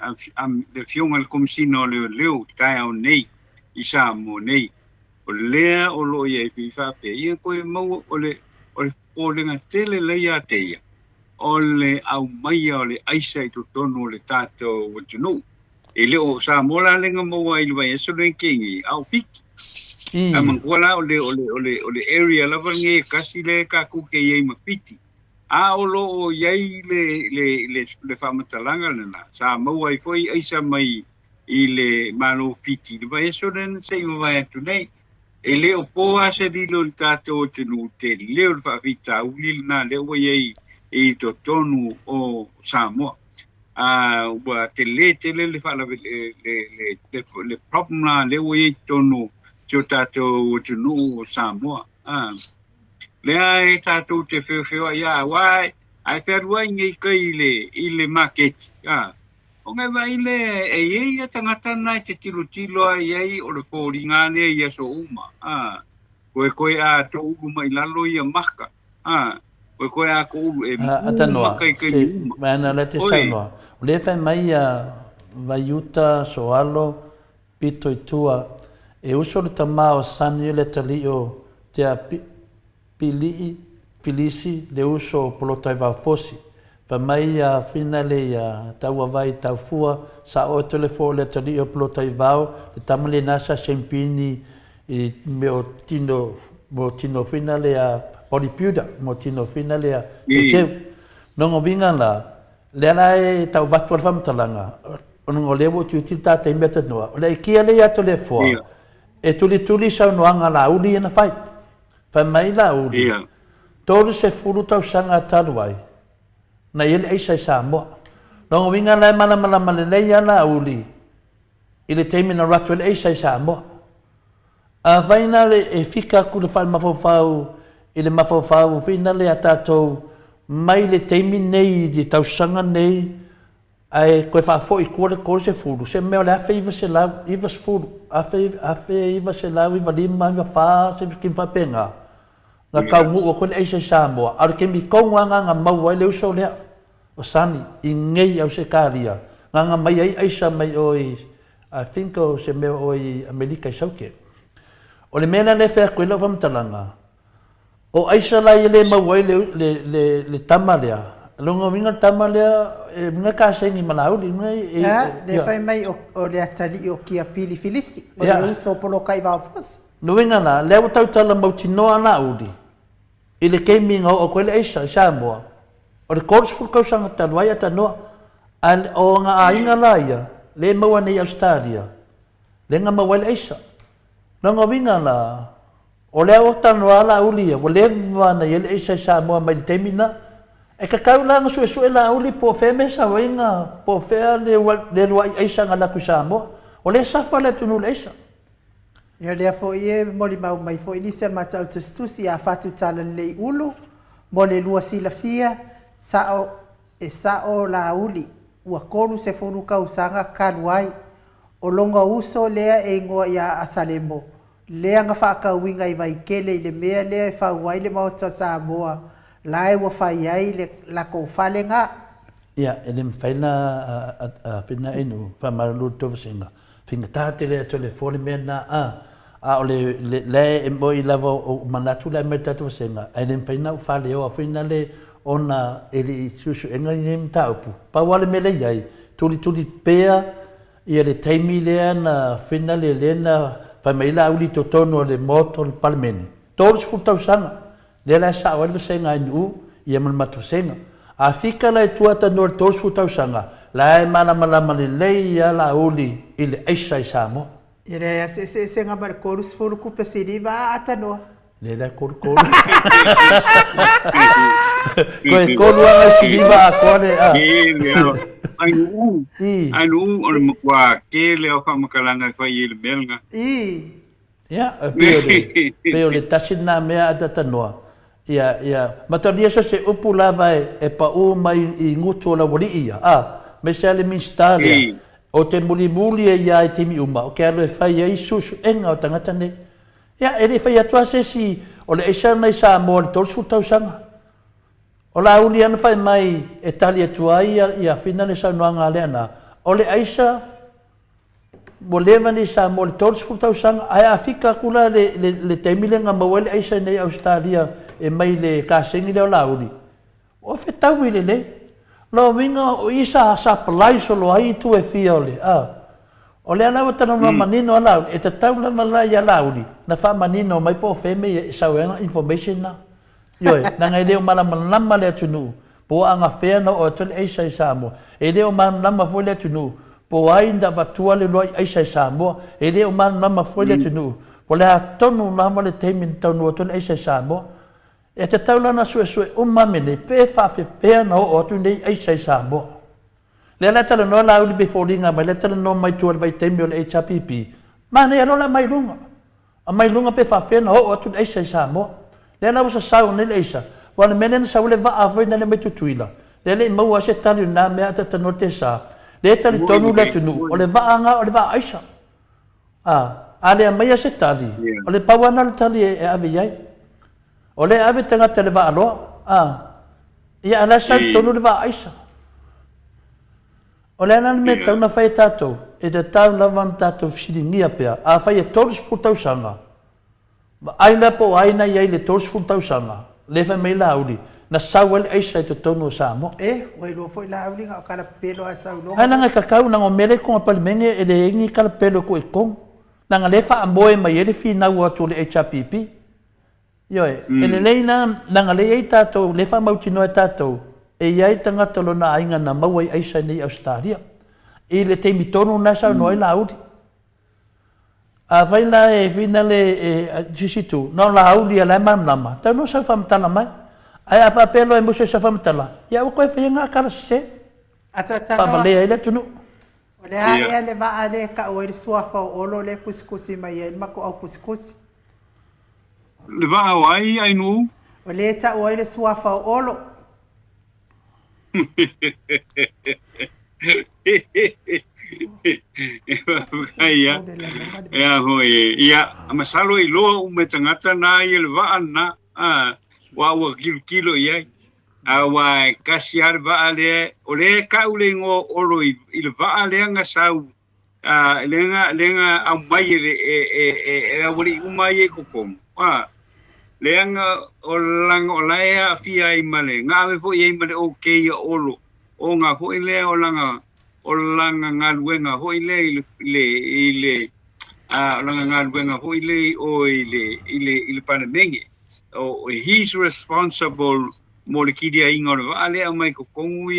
le fionga le komsino le tai au nei isa mo nei. O lea o lo ye fifa pe ye ko mo o le pole na tele le ya te. Ole au mai ole aisa i tono le tato o tunu. E le o sa mola le ngamo ai le so le kingi au fiki. Amangola ole area la vange kasi le ka ku ke ye mapiti. A olo o yai le famatalanga na sa mo ai foi aisa mai i le malo fiti. Le vai so le sei vai tu nei. E le o po ase di lo tato o tunu te le o fa vita uli na le o yai i to tonu o Samoa. Wa te le whala le problem la le o i tonu tio tato o tunu o Samoa. Le ai tato te whio ia wai ai whērua ngai kai i le market. O ngai vai le e ia tangata nai te tilo ai o le fōri ngāne ia so uma. Koe a to uma i lalo ia maka. Koe a ko e atanoa mana le te sainoa o le fai mai vai uta soalo pito i tua e uso le tamao sani le talio te pili filisi le uso polotai va fosi fa mai finale taua vai tau fua sa o telefo le talio polotai va le tamale nasa sempini i meo tino finale Oripiuda, motino finale a teu. Nongo vinga la, le ala e tau vatu al whamtalanga. Nongo lewo tu tita te meta noa. O le kia le ato le fua. E tuli sau noanga la uli ena whai. Whai mai la uli. Tolu se furu tau sanga taluai. Na ele eisa i Samoa. Nongo vinga la e mana leia la uli. Ile teimina ratu ele eisa i Samoa. A vaina le e fika ku le whai mawhau i le mawhawhau whina le a tātou mai le teimi nei di tausanga nei ai koe whawho i kore se furu se meo le awhi iwa se lau iwa se furu awhi iwa se lau iwa lima iwa wha se kim whapenga ngā kaungu o koe eisa i Samoa aru ke mi kaunganga ngā maua i le uso lea o sani i ngei au se kāria ngā mai ai eisa mai oi I think o se meo oi Amerika i sauke o le mena le whea koe lau whamtalanga o aisa la le mawai le tamalea. Longa winga tamalea e minga ka sengi malau di ngai le fai mai o le atali o kia pili filisi. O le uso polo kai va fos. No winga na le o tau tala mauti no ana udi. I le keiminga o koe le aisa Samoa. O le kors fulkau sanga talwai ata noa. O nga ainga laia le maua nei Australia. Le nga mawai le aisa. Longa winga na O lea o tano ala uli o le vana yele isa sa mo mai temina e ka kaulanga su la uli po feme sa wenga po fea le wa isa ngala ku sa mo o le sa fa le tunu le isa ia lea foʻi mo le mau mai foʻi lisi ana matau tustusi a fatutala lelei ulu mo le lua silafia sa'o lauli ua kolu se fonu kausaga kalu ai o longa uso lea e igoa iā asalemo lea ga faakauiga i vaikele i le mea lea e fau ai le maota samoa la e ua fai ai le lakou falega ia e le mawhaina a pina inu whamaralu tofasenga finga tāte lea to le fōle mea na o le e mo i lava o manatu le mea tātu fasenga e le mawhaina u whale o a whina le ona e le susu enga i ne mtaupu pa wale me le iai tuli pēa ia le taimi lea na whina le lena whamaila auli to tono le moto le palemeni tōru sifutau sanga le la sa o le fasenga inu ia manamatu fasenga a fika la tuata no tōru sifutau sanga la e malama le lei ia la uli i le aisa i Samoa ia lea se gama le kolu sefulu kupe siliva a atanoa le la kolu koe kolu ana siliva a kole Ainu o le makua ke le o whamakalanga whai i le melga. Ia, peo le tasina mea atata noa. Ia, matalia sa se upu lava e pa o mai i ngutu o la wali ia. Me se ale minstalia. O te muli e ia e timi uma. O ke alo e whai e susu enga o tangata ne. Ia, e le whai atua se si o le eisa nei sa mo le tolsu tau sanga. O la uli ana whai mai e tali atua ia whina le sa noanga leana. O le aisa mo lewa ni sa mo le tolsu tau sanga. Ai a fika kula le teimilenga mawele aisa nei Australia e mai le kasengi leo la uli. O whetau i le. Lo winga o isa sa palai solo ai tu e fia ole. O le alawa tana no manino ala e te tau la malai ala uli. Na wha manino mai po feme e sauenga information na. Yoi, na ngai leo malama le atunu. Po anga whea no o tole eisa i Samoa. E leo malama fo le atunu. Po ai nda vatua le loi eisa i Samoa. E leo malama fo le atunu. Po le ha tonu nama le teimin tonu o tole eisa i Samoa. E te tau lana sue umamene pe whawhewhea na o atu nei eisa i Samoa. Le ala tala no la uli beforinga mai le tala no mai tuar vai teimi o le HRPP. Ma ne alola mai lunga. A mai lunga pe whawhewhea na o atu nei eisa i Samoa. Le ala wasa sau nei le eisa. Wana mene na sau le wa awai na le mai tutuila. Le le maua se tali na mea ta tano te sa. Le tali tonu le tunu. O le wa anga o le wa aisa. A le a mai se tali. O le pawana le tali e ave iai. O le ave tangata le wa aloa. Ia ala sa tonu le wa aisa. O le anan me tau na whai tātou. E te tau lawan tātou whiringia pia. A whai e tōru sputau sanga. Aina po aina iai le tōru sputau sanga. Le whai mei la auri. Na sau ele eisa i te tonu o Samoa. Wai lua foi la auri ngā kala pelo a sau longa. Ai nanga kakau nanga mele konga palimenge e le ingi kala pelo ko e kong. Nanga le wha amboe mai ele whinau atu le HRPP. Ioi, e le leina nanga le ei tātou, le wha mautino e tātou. E iai tangata lona ainga na maua i eisa nei Australia. I le teimi tonu na sau noi la auri. A vai la e vina le jisitu. No la auri a la mamlama. Tau no sa whamatala mai. Ai a whapelo e muso sa whamatala. Ia o koe whainga kara se. Pavalea ele tunu. O le hae le maa le ka o ele suafa o olo le kusikusi mai e mako au kusikusi. Le va ai ainu. O le ta o ele suafa o olo. Ia hoi ia masalo i loa u me tangata na i le va na wa kilo ia wa kasiar va le o le ka u le ngo olo i le va le nga sau lenga au mai e wali u mai ko kom lenga o lang o laia fia i male nga me fo i male okay olo o nga fo ile o langa ngaluenga ho ile langa ngaluenga ho ile o ile panemenge o he's responsible mo le kidia ingor ale mai ko kongu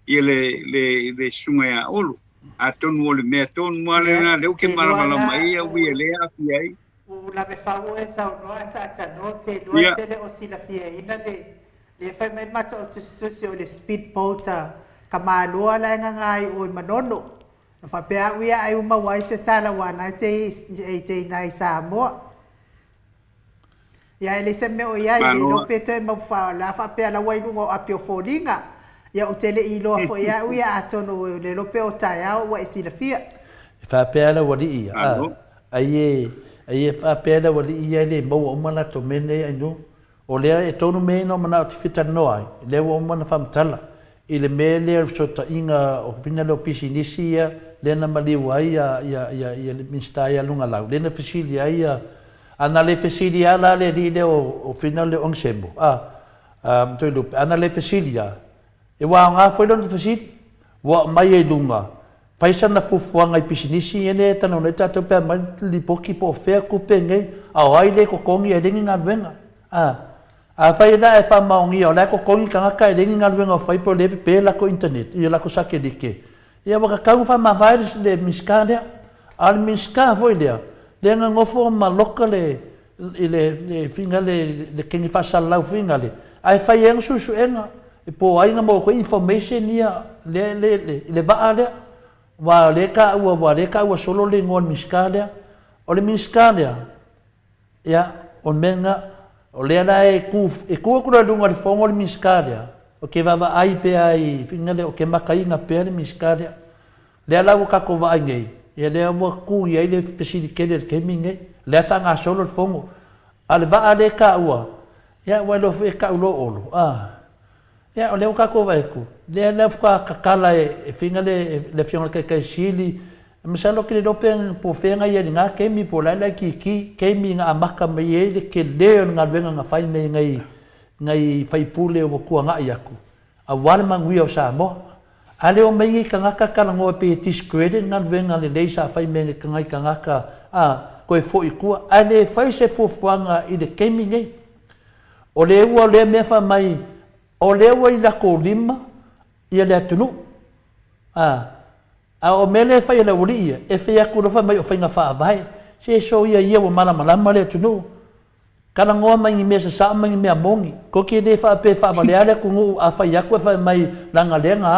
le sunga olo atonu le me ton mo le na le ke mala mai wi le afi ai la me fau e sa no ata no te lo te le o sila fia ina le fai mai mata o tusi o le speedboat ka malua la ngai o manono na fa pe ia ai uma wai se tala wana te nai sa mo ia le se me o ia le lo pete mo fa la fa pe la wai ngo apio folinga ia o tele i lo fo ia atono le lo pe o taia o wa sila fia fa pe la wali ia ai fa pe la wali ia le mo o mana to mene ai no o le e tonu me no mana o fita no ai le o mana fa mtala ile me le so ta inga o fina lo pisinisia le na mali wai ia le minsta ia lunga lau le na fisili ai ana le fisili ala le di o fina le onsembo to lu ana le fisili e wa nga foi lo fisili wa mai e lunga faisa na fufuanga i pisinisi ene tano ne tato pe mai li poki po fe ku pe ngai ai le ko kongi e dingi nga venga fai na e fa maungi o le ko kongi ka ka e dingi nga venga fai po le pe la ko internet i la ko sake dike ia wa ka fa ma virus le miskade al miska foi le nga ngofo ma lokale le finga le kengi fa sala finga le ai fai en susu enga e po ai nga mo ko information ia le va ale wa leka ua solo le ngon miskadea o le miskadea ia on menga o le ana e kua lunga le fongo le miskadea o ke vava ai pe ai fingale o ke makainga pe le miskadea le ala o kako va ngai ia le ua ku ia le fesidi kele ke minge le tanga solo le fongo ale va ale ka ua ia wa lo fe ka ulo olo ia o le o kako va ku le fuka kakala e fingale le fiona ke sili misalo ke do pen po fenga ia nga ke mi po la ki ke mi nga amaka me le ke le nga venga nga fai me ngai fai pule o ku nga iaku a wale mangui o sa mo ale o me ka nga kakala ngo pe discredit nga venga le sa fai me ka ngai ka nga ko e fo iku ale fai se fo fuanga i de ke mi ngai o le ua le me fa mai o le ua i la ko lima ia le atunu o mele fai le uri e fai aku no fa mai o fai nga fa vai se so ia o malama le atunu kala ngoa mai ngi mesa sa mai me amongi ko ke de fa pe fa vale ale ku ngu a fai aku fa mai langa lenga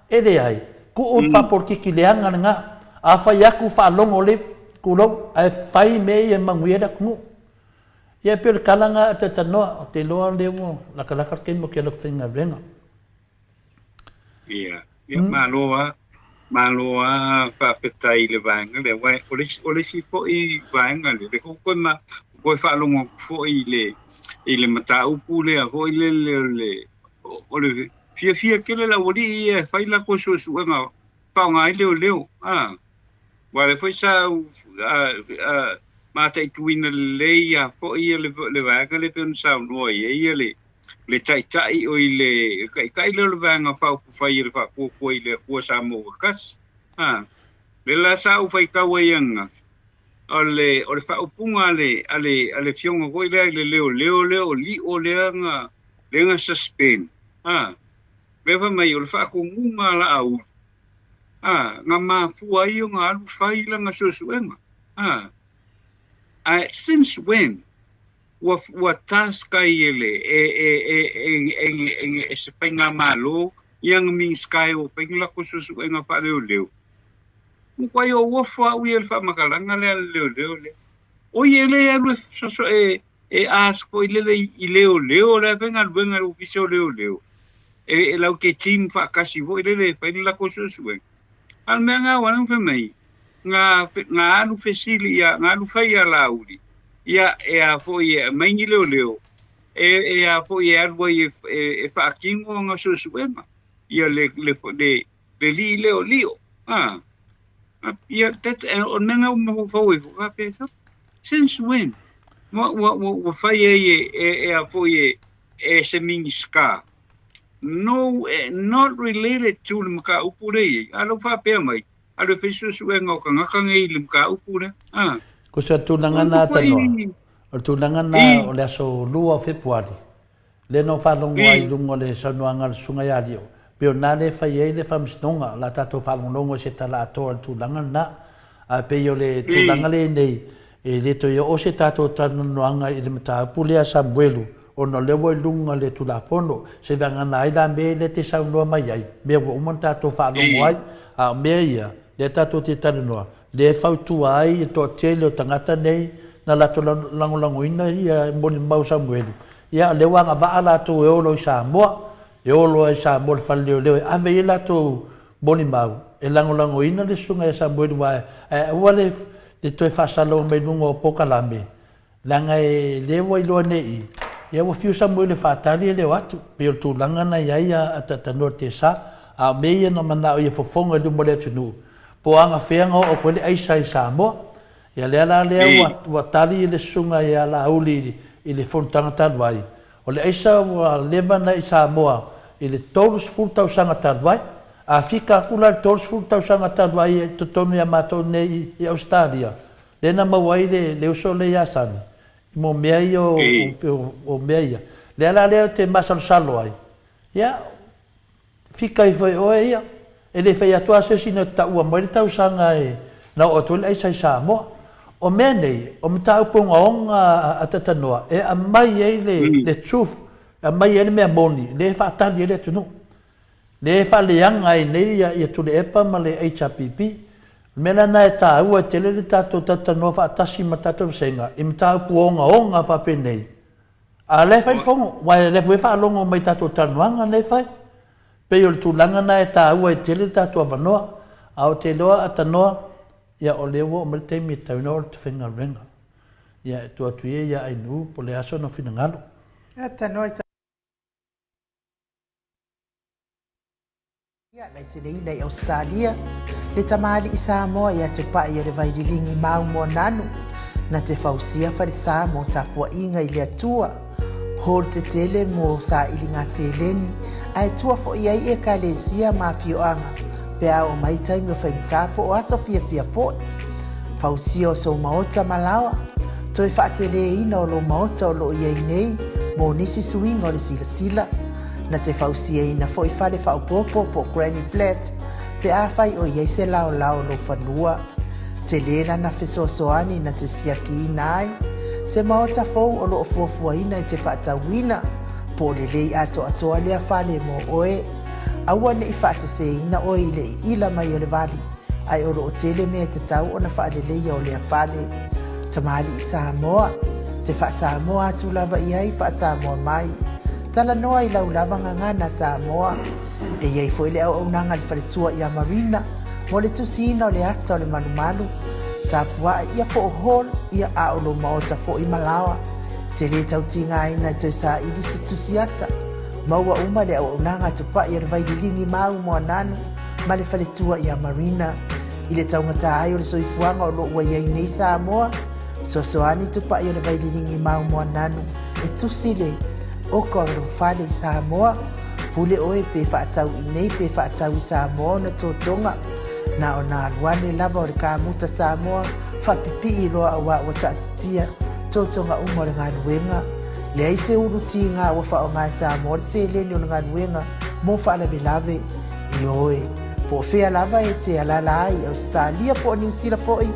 e de ai ku o fa por ki leanga nga a fai aku fa longo le ku lo ai fai me e manguera ku ia pe kala nga tatano te lo le mo la kala ka ke mo ke lo finga venga ia maloa fa petai le vanga le wai o le si po i vanga le ko ma ko fa longo fo i le mata upu le ho le o le fia ke le la woli e fa la ko so nga pa nga le wa le foi sa ma te kuina le ia fo i le vanga le pen sa no ia le tai o ile kai le vanga fa fai le fa ko ile ko sa mo kas le la sa u fai ka wayanga ole fa upunga ale fionga ko ile leo li o le nga suspend le fa mai ole fa ko ngunga la au nga ma fu ai nga alu fai la nga so suenga since when wa taska ele se penga malo yang min sky o penga ko su nga pa leo mo kwa yo wo fa wi el fa makalanga le o yele ya lu so ask ko ile leo le penga venga oficio leo la que team fa kasi vo ile penga ko su al menga wan fa mai nga alu fesili ya nga alu fa ya lauli ia a foi mai leo a foi algo e fa kingo nga susuema ia le li leo ia that on menga mo foi fa pesa since when mo fai a foi se miniska no not related to the maka upure alo fa pe mai alo fe susuenga ka nga ngai limka upure ko sa tunanga na tano o tunanga na o le so lua februari le no fa longo ai lungo le sa noanga sunga ya dio pe na le fa ye le fam snonga la tato fa longo se tala to tunanga na a pe yo le tunanga le nei e le to o se tato tanoanga i le matapu lea Samuelu ona lewa i lunga le tulafono se vangana ai la me le te saunoa mai ai mea wa umana tato whaalongo ai a mea ia le tato te tanoa le fautua ai e toa tele o tangata nei na lato langolangoina ia moni mau Samuelu ia le wanga vaa lato e olo i Samoa e olo i Samoa le whaleo leo ave i lato moni mau e langolangoina le sunga e Samuelu wa ua le toi whasalo me nungo o Pokalame langa e lewa i loa nei ia wa fiu Samuelu le whaatari e leo atu pe o tu langa na iaia atatanoa te sa a meia na manao ia fofonga lumo le tunu po anga whenga o kwele aisa i Samoa ia lea la lea wa tali i le sunga ia la auli i le fontanga talwai o le aisa wa leva na i Samoa i le tolus fultau sanga talwai a fika kula le tolus fultau sanga talwai e totonu ia matou nei i Australia le na mawai le uso le iasani mo mea i o mea ia lea la lea te masalosalo ai ia fika i foi oe ia e le fai atua sesina taua mo le tau sanga e na o tole aisa i Samoa o mea nei o mta uponga onga atatanoa e a mai e le truth a mai e le mea moni le whaatali e le tunu le whaleanga e nei ia tule epa ma le HRPP mena na e tā ua tele le tātou tatanoa whaatasi ma tātou senga i mta uponga onga whapenei a le whai fongo wai le fwe whaalongo mai tātou tanuanga le whai pe o le tūlanga na e tā ua e tele le tātou avanoa a o te loa atanoa ia o lewa o mele teimi e tauna o le te whenga renga. Ia e tua tuie ia ai nuu po le aso na whina ngalo. Ia lai se nei nei Australia, le tamali i Samoa ia te pai o le vaililingi mau mo nanu, na te fausia wharisā mo tapua inga i le atua, hol te tele mo sa ilinga seleni, ai tua fo iai e ka le sia ma fioanga, pe o mai taimi o whaintapo o aso fia fo. Fausia o so maota malawa, toi whaatele ina o lo maota o lo iai nei, mo nisi suinga o le sila. Na te fausia ina fo i whale whaupopo po Granny Flat, pe a whai o iai se lao lo whanua. Te lena na fesosoani na te siaki ina ai, se maota fou o lo fuafua ina i te whaatawina, po le lei ato atoa lea whale mo oe. Aua ne i whaasese ina o i le ila mai o le vali, ai o lo o tele mea te tau o na whaaleleia o lea whale. Tamali i Samoa, te wha Samoa atu lava i ai wha Samoa mai. Tala noa i lau lava ngangana Samoa, e iei fo i le au nanga le whaletua i a Marina, mo le tusina o le ata o le manumalu, tapua ia po o hol, ia a o lo maota fo i Malawa, te le tau tinga ina te sa i se tusiata, maua uma le au nanga tupa i le vaidilingi mau mo nanu, ma le whaletua i a Marina, i le taungata ai o le soifuanga o lo ua iei nei Samoa, sosoani tupa i le vaidilingi mau mo nanu, e tusile, o ko fale i Samoa, pule oe pe whaatau i nei pe whaatau i Samoa na tōtonga, na o nā ruane lava o le kāmuta Samoa, whapipi i loa awa o tātia, tōtonga umore ngā nuenga, le ai se uruti ngā wafa o ngā Samoa, se leni o ngā nuenga, mō whaalabe lave i oe, po whea lava e te alala ai Australia po New Zealand foi,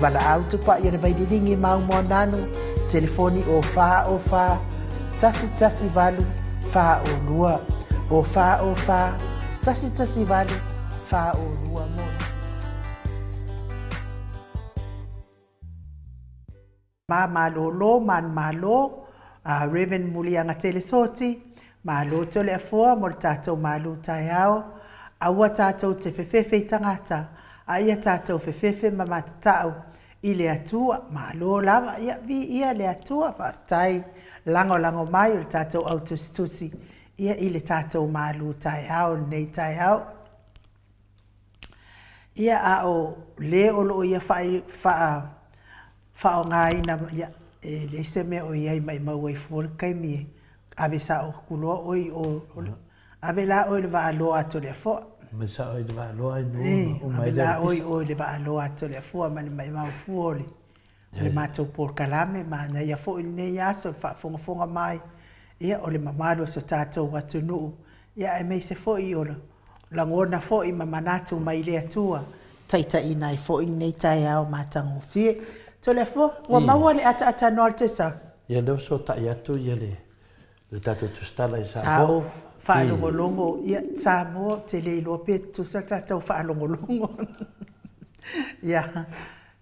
wala au tupa i o le vaidilingi mau mo nanu, telefoni o wha, tasi valu fa o lua o fa tasi valu fa o lua mo malo malo Raven mulianga telesoti malo tole afua mo tatou malu taiao aua tatou te fefefe tangata aia tatou fefefe mamatau ile atua malo lava ia le atua fatai lango mai o tatou autostusi ia ile tatou malu taiao nei taiao ia a o le o lo ia fa o ngai na ia le seme o ia mai mau i for kai mi ave sa o kulo oi o ave la o le va lo ato le fo me sa o le va lo ai no mai la o le va lo ato le fo mai mau fuoli le matou por kalame ma na ia fo ne ia so fa fonga mai ia o le mamalo so tatou atunu ia e me se fo i o la ngona fo i mamanatu mai le atua taita ina i fo i nei tai au matango fie Tolefo, wa maua le ata no te sa. Ia leo so tai atu ia le tātou tustala i Sao whaalongolongo, ia Samoa te le iloa pe tu sa tātou whaalongolongo. Ia,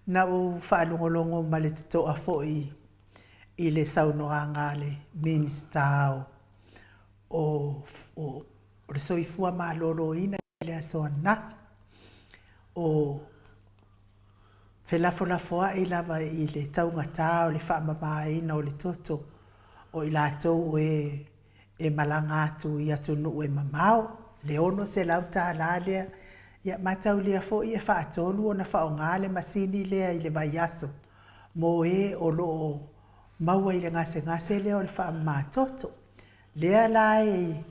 na u whaalongolongo ma le tito a fo'i i le saunoanga le minister o le soifua malolo ina le aso na o Felafolafoa i lava i le taungata o le whaamamaina o le toto o i lātou e malanga atu i atu nuu e mamau. Le ono se lau tā lālea ia matau lea fo i e whaatolu o na whaonga le masini lea i le vaiaso. Mo o loo maua i le ngase lea o le whaamatoto. Lea lai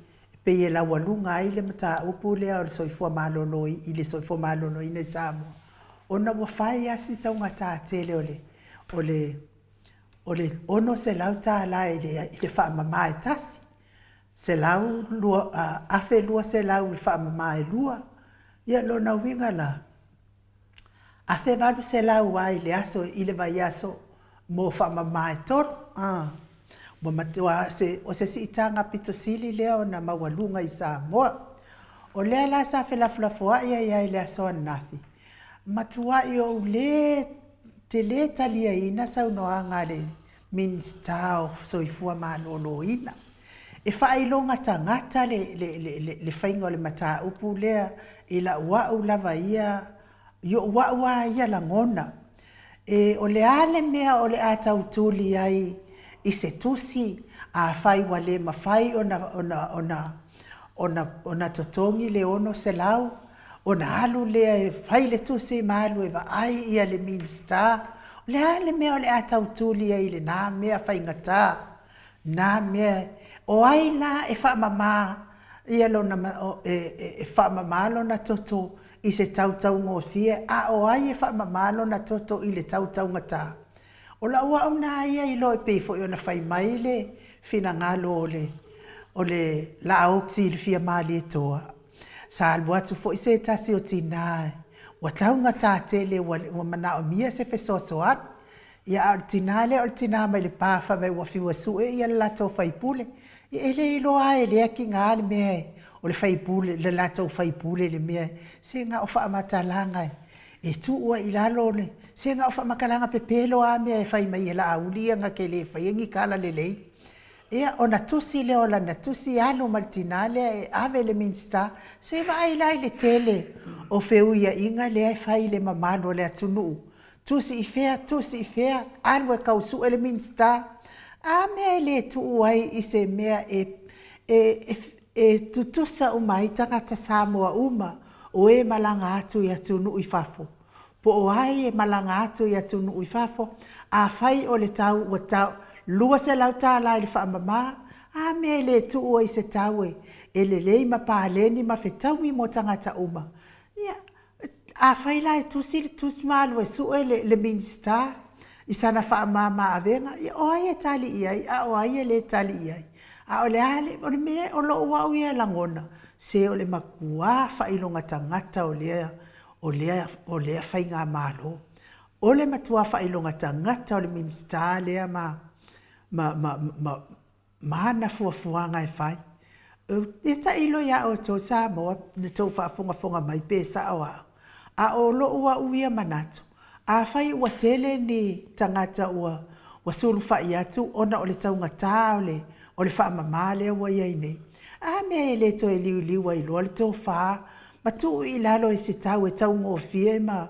pe e la walunga i le mata upu lea o le soifua malolo i le soifua malolo i ne Samoa. Ona wa fai asi taunga tā tele o le ono se lau tā la i le whaamama e tasi. Se lau lua, afe lua se lau le whaamama e lua. Ia lona winga la. Afe walu se lau ai le aso i le vai aso mo whaamama e toro. Mo matua o se si itanga pito sili leo na mawalunga i Samoa. O lea la sa felafulafoa ia i le aso anafi. Matua i o te le talia ina saunoanga le minister soifua malolo ina. E whailonga tangata le whainga o le mata upu lea i la wau lava ia, wau ia la ngona. E o le ale mea o le atau tuli ai i se tusi a whai wale mawhai ona totongi le ono se lau. O na alu lea e whai le tusi maalu e ai ia le minister. O le ale mea o le atau tuli ai le nā mea whaingata. Nā mea o ai la e whaamama ia lo na e whaamama lo na toto i se tautau ngōwhia. A o ai e whaamama lo na toto i le tautau ngata. O la ua una ia i lo e peifo i ona whai mai le whina ngalo o le la auksi i le fia mali e toa. Sa alwa tu fo ise tasi o tina wa taunga tātele wa mana o mia se fesosoat ia artinale artina mai le pafa mai wa fiwa sue ia la to faipule ele ilo ai le ki ngal me o le faipule le la to faipule le me se nga o fa matalanga e tu wa ilalo le se nga o fa makalanga pepelo a me fai mai la aulia nga ke le fai ngi kala le lei. Ia ona tusi le ola na tusi alo martinale e ave le minsta se vai lai le tele o feu ia inga le ai fai le mamano le atunu tusi i fea alo e kausu ele minsta a me le tu ai i se mea tutusa umai tangata Samoa uma o e malanga atu i atunu i fafo po o ai e malanga atu i atunu i fafo a fai o le tau o tau lua se lau tā lai le whaamama, a mea le tu o i se taue, e le lei ma pāleni ma whetaui mo tangata uma. Ia, a whai lai tusi malu e su e le minister, i sana whaamama a venga, ia o ai e tali iai, a o ai e le tali iai. A o le ale, o le mea o lo ua ui e langona, se o le makua whailonga tangata o lea whai ngā malo. O le matua whailonga tangata o le minister lea mana fuafuanga e whai. E ta ilo ia o tō Samoa, ne tō whaafonga mai pēsa o a. A o lo ua uia manatu. A whai ua tele ni tangata ua suru whai atu, ona o le taunga tā o le whaamamale ua iai nei. A mea e le tō e liu ai loa le tō whaa, ma tu i lalo e se tau e tau ngō fie ma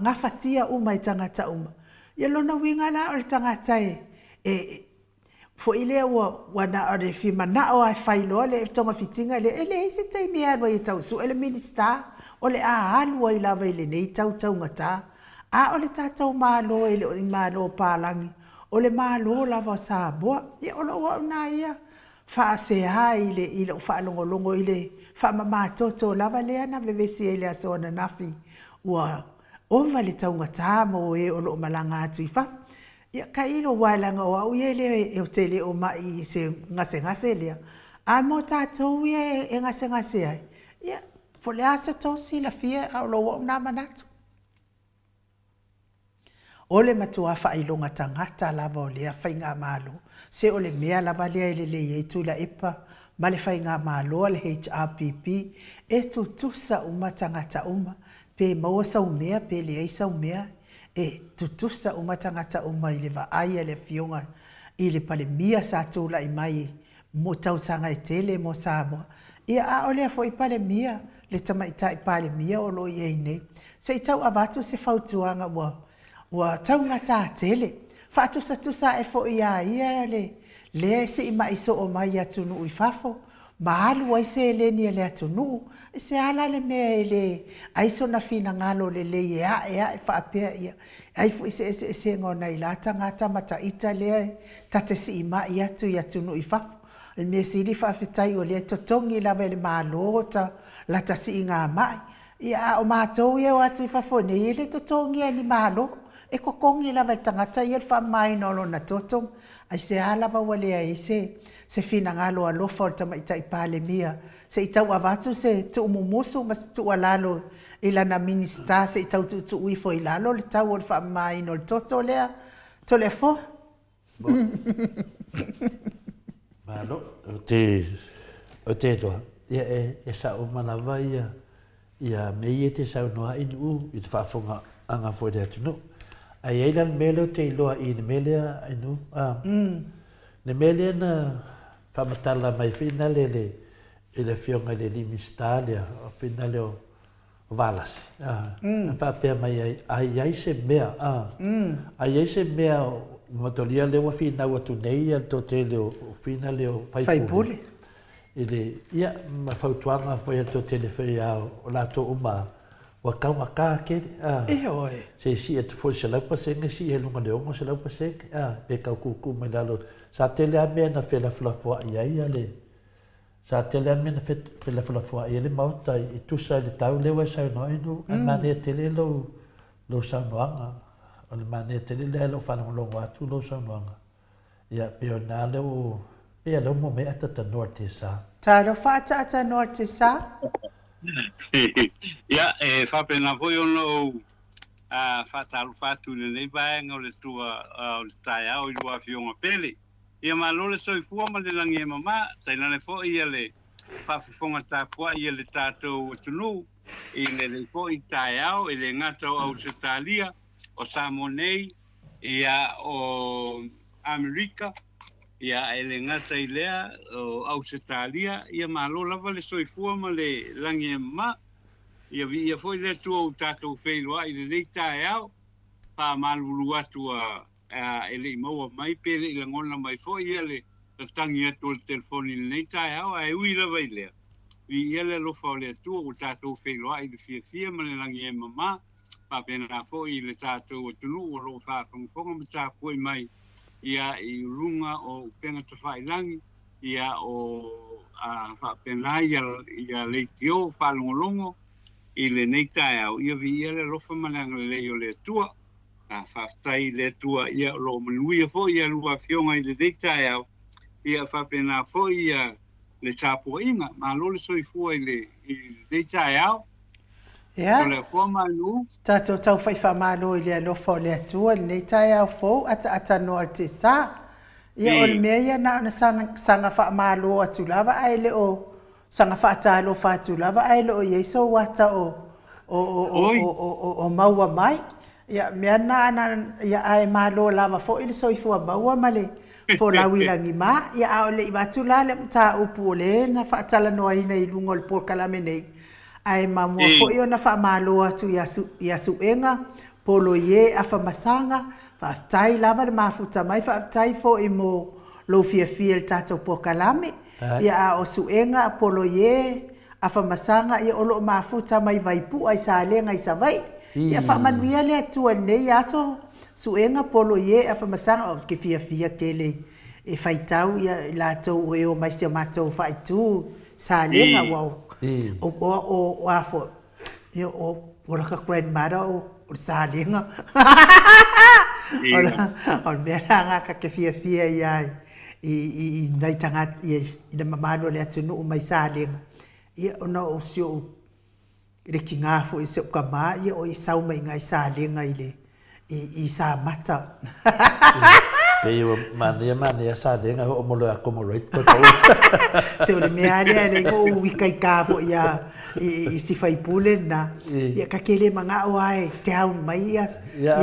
ngafatia uma e tangata uma. Ia lona winga la o le tangata fo ile wana o le fima na o ai whailo le tonga fitinga ele se tai mea no i tau su ele minister o le a alu i lava ile nei tau ngata a o le tātou malo ele o malo pālangi o le malo lava Samoa ia o lo na ia whaase hai ile o whaalongolongo ile whaamamatoto lava le ana vevesi ele asona nafi ua ova le taungata mo e o lo malanga atu i wha. Ia ka ilo wailanga o au ele o tele o mai se ngase lea. A mo tātou ia e ngase ai. Ia, po le asa tōsi la fia au lo wau nā manatu. o le matua whailonga tangata lava o lea whainga malo, se o le mea lava lea i le le e tula ipa, ma le whainga malo le HRPP, e tu tusa uma tangata uma, pe maua sau mea, pe le ei sau mea, e tu tusa uma tangata uma i le vaai le fionga, i le pale mia sa tula i mai, mo tau sanga e tele mo Samoa. Ia a o lea fo i pale mia, le tamaita i pale mia o lo i ei nei. Se i tau avatu se fautuanga ua tau ngata tele. Fatu sa tusa e fo ia ia le se i maiso o mai atunu i fafo. Mahalu wai se le ni le atunu. E se ala le mea e le aiso na fina ngalo le e whaapea ia. Ai fo i se ngona i lata ngata mata ita le tate si i mai atu i atunu i fafo. Le mea siri whaafetai o le totongi lawe le maalota lata si i ngā mai. Ia o mātou ia o atu i whafone i le totongi e ni malo. E kokongi lawe tangata i le whamai nolo na totong. Ai se alawa wale ai se fina ngalo alofa o tamaita i pale mia. Se i tau avatu se tu umumusu ma se tu alalo i lana minista se i tau tu uifo i lalo le tau o le whamai nolo toto lea. To le fo? Malo, o te toa. Ia e sa o manawa ia mei e te sau noa inu i te whaafonga anga fo te atunu. Ai eilan mele o te iloa i ne melea inu. Ne melea na whamatala mai whina le le fionga le limista lea, whina le o valas. Whapea mai ai se mea. Ai se mea matolia le wa whina watu nei al to te leo whina leo whaipule. Ele ia ma fautuanga foi to telefone o la to uma wa ka ke se si et foi se la paseng si e lunga de o se la paseng pe ka ku me la sa tele a me na fe la fo ia le sa tele a me na fe la fo ia le mauta i tu sa le tau le wa sa no inu na ne tele lo sa noanga o le mane tele le lo fa lo wa tu lo sa noanga ia pe na le o ia lo mo me ata norte sa. Taro fata ata norte sa? Ia fa pena foi ono fata lu fatu nei vai ngole tua o tai au i lua fionga pele. Ia malo le soi fua ma le langi e mama, tai nane fo ia le fa fonga ta kwa ia le tato tunu i le fo i tai au i le ngata o Australia o Samonei ia o Amerika. Ia ele ngata i lea o Australia, ia malo lava le soifua ma le langi e ma. Ia foi le tua o tātou wheiloa i le leitae au. Pa malulu atu ele i maua mai pere i la ngona mai foi ia le tangi atu o le telefoni le leitae au. Ai ui lava i lea. Ia le lofa o le tua o tātou wheiloa i le fia ma le langi e ma. Pa pena foi i le tātou o tunu o lo whaakonga ma tāpoi mai. Ia i runga o penga te whailangi, ia o whapena ia leitio, whalongolongo, i le neitai au. Ia vi ia le rofa mananga leo le tua, whaftai le tua ia lo manuia fo, ia lua fionga i le neitai au. Ia whapena fo ia le tāpua inga, ma lo le soifua i le neitai au. Ia. Le fua manu. Tātou tau whaiwha malo i lea lofa o lea tua, nei tai au fōu, ata noa te sā. Ia o le mea ia na sanga wha malo atu lava, ai le o sanga wha atalo wha atu lava, ai le o ieiso wata o maua mai. Ia mea na ia ai malo lava fōu i le soifua maua male. Fo lawilangi ma, ia a o le i watu la le mta upu o le na wha atala noa ina i lungo le polkalame nei. Ai mamua fo i ona wha malo atu i asu enga, polo ye a wha masanga, wha aftai lava le mafuta mai, wha aftai fo i mo lo fia le tatou pokalame. Ia a o su enga, polo ye a wha masanga, ia olo mafuta mai vaipu ai sa lenga i sa vai. Ia wha manuia le atua nei aso, su enga polo ye a wha masanga, o ke fia kele e whaitau ia lātou o eo mai se mātou whaitu sa lenga wau. O afo o raka grandmother o salinga o mera nga ka ke fia ia i nei tanga i na mamano le atunu o mai salinga ia ona o sio le kinga fo i se kama ia o i sau mai ngai salinga ile i sa mata. Peo mania sa denga o mo lo accommodate ko to. Se o le mea le ko wikai ka fo ia i si fai pule na ia ka kele manga o ai down mai ia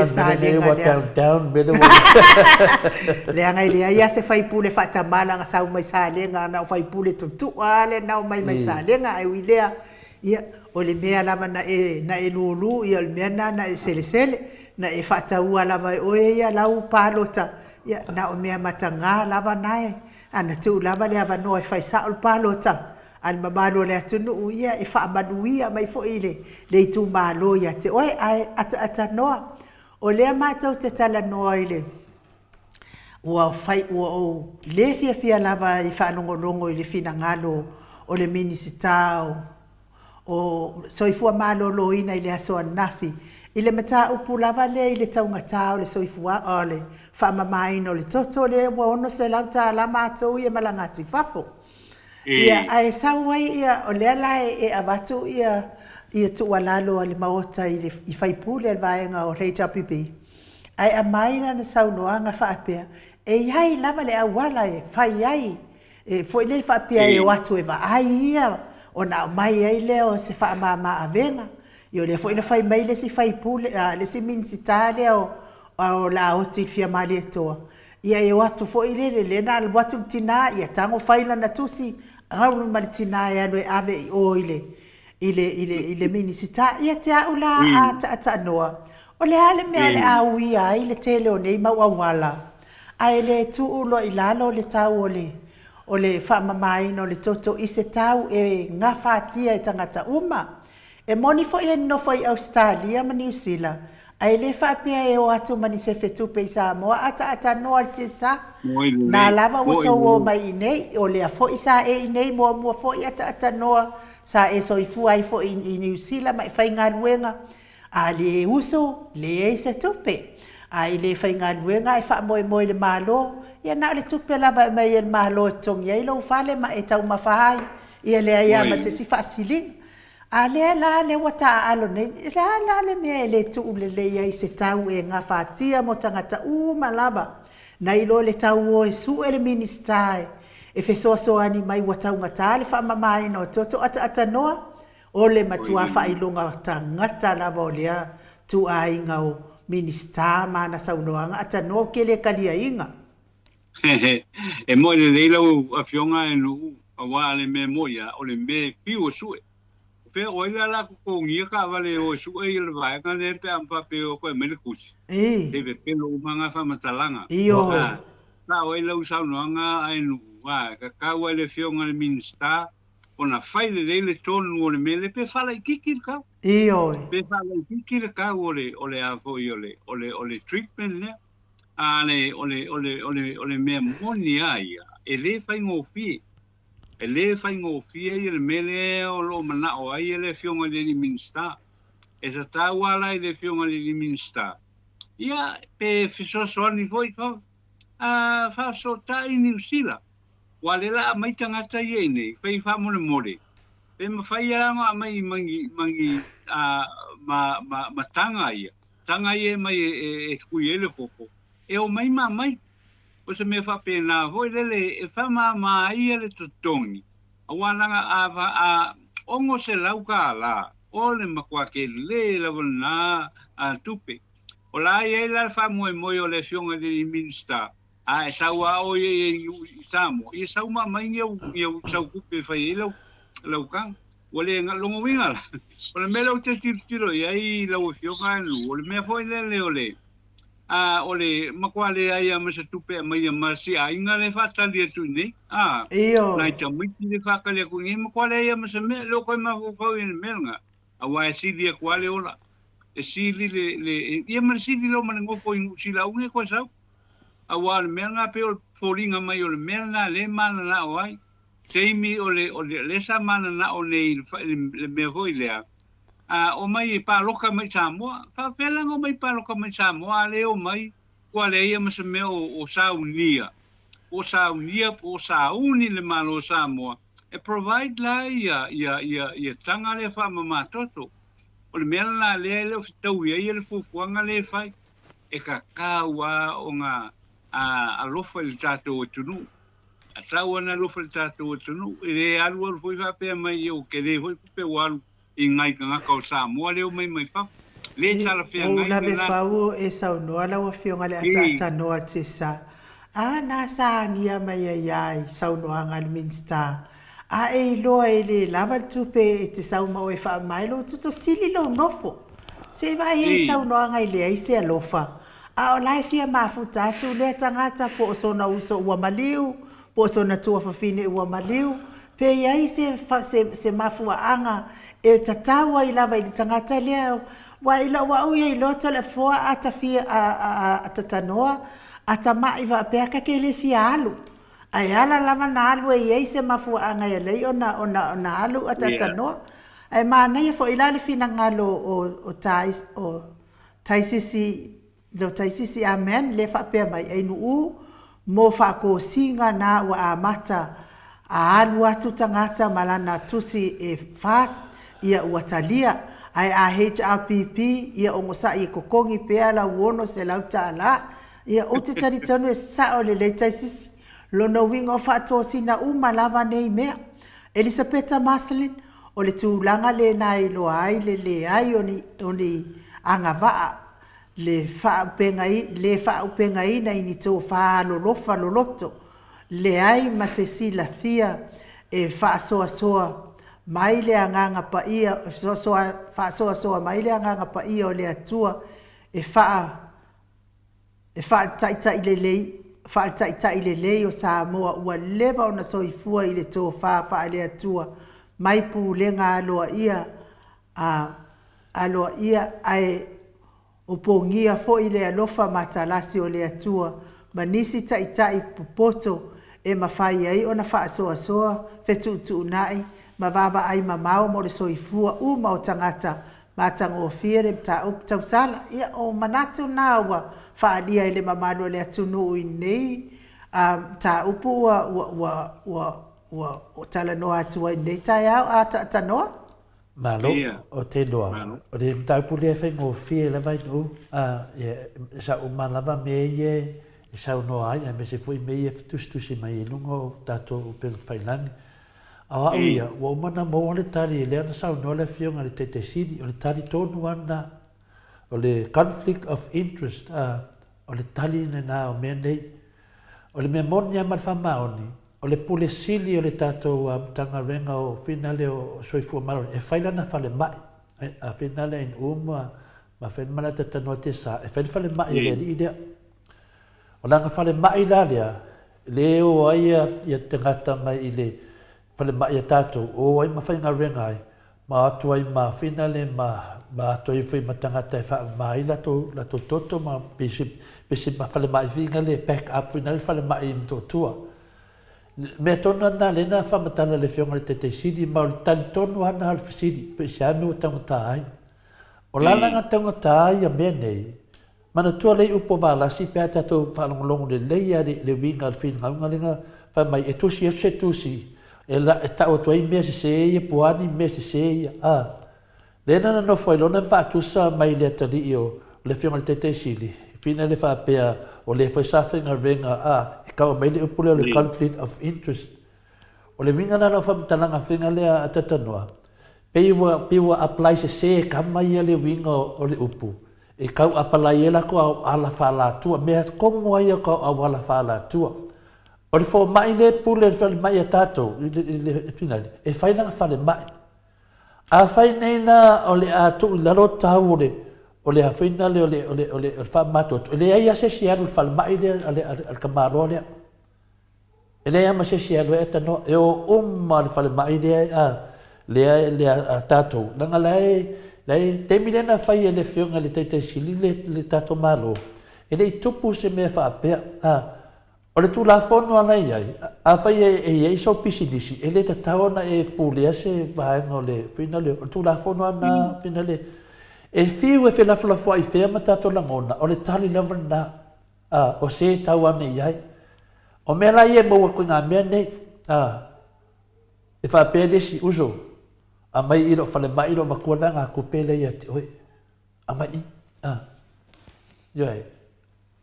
sa denga down bedo. Le anga ile ia se fai pule fa tamala nga sa mai sa lenga na fai pule tu ale na mai sa lenga ai wilea ia o le mea lava na e lulu ia le mea na e sele na e fa taua lava o ia lau palota ia na o mea matanga lava nai ana tu lava le ava no e fai sa o palota al mamalo le atunu ia e fa manuia mai fo ile le tu malo ia te oi ai ata noa o le mata te tala noa ile ua fai ua o le fia lava i fa longo i le fina ngalo o le minisitao o soifua malo loina i le aso nafi i le mata upu lava le i le taungata o le soifua o le fa mamaina o le toto le ua ono se lauta la matou ia malangati fafo ia ai sauai ia o le ala e avatu ia tualalo le maota i faipule al vaenga o HRPP ai amaina na saunoanga faapea e iai lava le awala e fai ai e foi le faapea e watu e va ai ia o na mai ai leo se fa mama avenga io le foi le fai mai le si faipule le si minsitale o la oti fia mali to ia e watu foi le na watu tina ia tango faila na tusi ngaru martina ya no ave o ile minisita ia te ula ata noa o le ale me ale awi ai le tele o nei mawawala ai le tu ulo ilalo le tau o le fa mamai no le toto i se tau e ngafatia e tangata uma e moni fo e no foi Australia ma New Zealand ai le fa pia e o atu mani se fetu pe sa mo ata no te sa na lava o to o mai nei o le fo isa e nei mo fo ata no sa e so i fu ai fo in New Zealand mai fa ngaluenga a le uso le se tupe ai le fa ngaluenga ai fa mo le malo ia na le tupe lava mai el malo tong ia lo fale ma e tau mafai ia le ia ma se si facilin ale la le wata alo ne la le me le tu le ia i se tau e nga fatia mo tangata malaba na ilo le tau o e su ele ministai e fe so ani mai wata ngata le fa mamai no toto ata noa o le matua fa ilunga tangata la volia tu ai ngau minista mana saunoanga ata no kele kalia inga e mo le leilo a fionga e no wa le memoria o le me piu su pe o la ko ngia ka vale o su e le vai ka le pe ampa pe o ko me le kus deve pe lo manga fa matalanga io na o le saunoanga ai no wa ka wa le fionga le minista ona fai le tonu o le me le pe fala kikir ka io pe fala kikir ka o le a fo o le treatment ne ole me monia ia ele fai ngofi ele mele o lo mana o ai ele fionga le minsta esa tawala ele fionga le minsta ia pe fiso ni foi fa so ta in New Zealand wale la mai tangata ye nei fai fa mo le pe ma fai anga mai mangi ma tanga ia mai e kuiele popo e o mai o se me fa pena voi le fa mama ia le tutongi awananga a ongo se lauka la o le makwa ke le la na a tupe o la ia la fa mo o le fionga de minsta a sa wa o ye samo i sa ma mai eu sa kupe fa ile lauka o le longo winga o le melo te tiro ia la o fionga o le me foi le ole ole makwale ai ma se tupe mai ma si ai ngale fata dia tu ni io na ta mi ni fa ka le ku ni makwale ai ma se me lo ko ma fo in melnga awa si dia kwale ola e si le ia ma si lo ma ngo fo si la unge ko sa awa melnga pe o foringa mai o melnga le mana na ai teimi ole le sa mana na o nei le me foi le o mai pa loka mai Samoa fa pela ngo mai pa loka mai Samoa le o mai kwa le ia ma se me o saunia po sauni le malo Samoa e provide la ia tanga le fa mama toto o le mela le tau ia le fufuanga le fai e ka kaua o ngā alofa i tātou tunu. A tau ana alofa i tātou tunu, e re alu alu fwoi whapea mai o ke re hoi kupe walu i ngai ka ngaka o Samoa leo mai whafu. Le tala whea ngai na me whau e sau noa lawa whionga le ata noa te sa. A nā sāngia mai ai sau noa ngā Minster. A e loa e le lava tupe e te sau mau e wha mai lo tuto sili lo nofo. Se vai e sau noa ngai le ai se alofa. A o lai fia mafu tātu le tangata po o sona uso ua maliu, po o sona tua whawhine ua maliu. Pe iai se mafu a anga e tatawa i lava i le tangata leo. Wa ila wa uia i lota le foa ata fia a tatanoa, ata mai wa pea ka ke le fia alu. Ai ala lava na alu e iei se mafu a anga e lei o na alu a tatanoa. Ai maana ia fo ila le fina ngalo o taisisi amen le fa pea mai ai nuu mo fa ko singa na wa amata a alu atu tangata malana tusi e fast ia uatalia. Ai a HRPP ia o ngosa i kokongi pea la uono se lauta ala ia o te taritanu e sao le taisisi lono wingo whaato sina lava nei mea Elisabetta Maslin o le tūlanga le nai lo ai le ai oni anga waa le whaupenga ina i ni tō whaalolofa loloto le ai masesila fia e whaasoa mai le anganga pa ia soa mai le anganga pa ia o le atua e tai le lei o Samoa ua lewa ona soifua i le tō wha le atua mai pūlenga aloa ia ai o pongia fo i le alofa matalasi o le atua manisi tai pupoto e mawhai ai ona wha soa fetu nai ma vava ai mamao mo le soifua uma o tangata matango fiere ta up tausala ia o manatu nawa faadia ile mamalo le atunu nei ta upu wa o tala no atu nei ta ya ata no malo o te doa o le ta pule fe ngo fiere vai no sa o malava meye sa no ai me se foi meye tustusi mai lungo tato pel failan awa ia wa mana mo le tari le ana sa no le fionga le tete sidi o le tari tonu ana o le conflict of interest o le tali na o mendei o le memoria mal famaoni o le pule sili o le tato tanga renga o finale o soifu malo e faila na fale mai a finale in ma fen mala tata no te sa e fale mai le idea o langa fale mai la le o ai ia te gata mai ile fale mai e tatou o ai mawhainga renga ai ma atu ai ma finale ma atu ai whai matangata e wha mai lato toto ma pisi ma fale mai vinga le back up finale fale mai mto tua mea tonu ana lena whamatala le whionga le te sidi ma o le tali tonu ana halfa sidi pe si ame o tangata ai o lalanga tangata ai a mea nei mana tua lei upo valasi pe tatou whalongolongo le leia le winga le whina ngaungalinga wha mai e tusi e se tusi e tau tuai mea se ia puani mea se ia lena na no foi lona vatusa mai le tali o le whionga le te sidi fina le whapea o le whaisawhinga renga e kau mai le upule o le conflict of interest o le winga nana whamtalanga whinga lea atatanoa peiwa apply se kama ia le winga o le upu e kau apply e lako au ala whalatua mea kongo ia kau au ala whalatua o le fo mai le pule le whale mai a tatou le finale e whainanga whale mai a whainena o le a tu lalo tau o le hawhina le o le whamato le ai a sesi alu le whale mai le al kamaro le le ai ama sesi alu e tano e o umma le whale mai le a tatou langa lai te milena whai e le whionga le teite sili le tatou malo e le i tupu se mea whaapea o le tu la fono ana ai a fai e so pisinisi e le tataona e pulea se vaenga o le finale o tu la fono ana finale e fiu e fela fla foi fe mata to langona o le tali lava na o se tau ana ai o me la ie mo ko nga me ne e fa pele si uso a mai ilo fale mai ilo makua nga ko pele ia oi a mai yo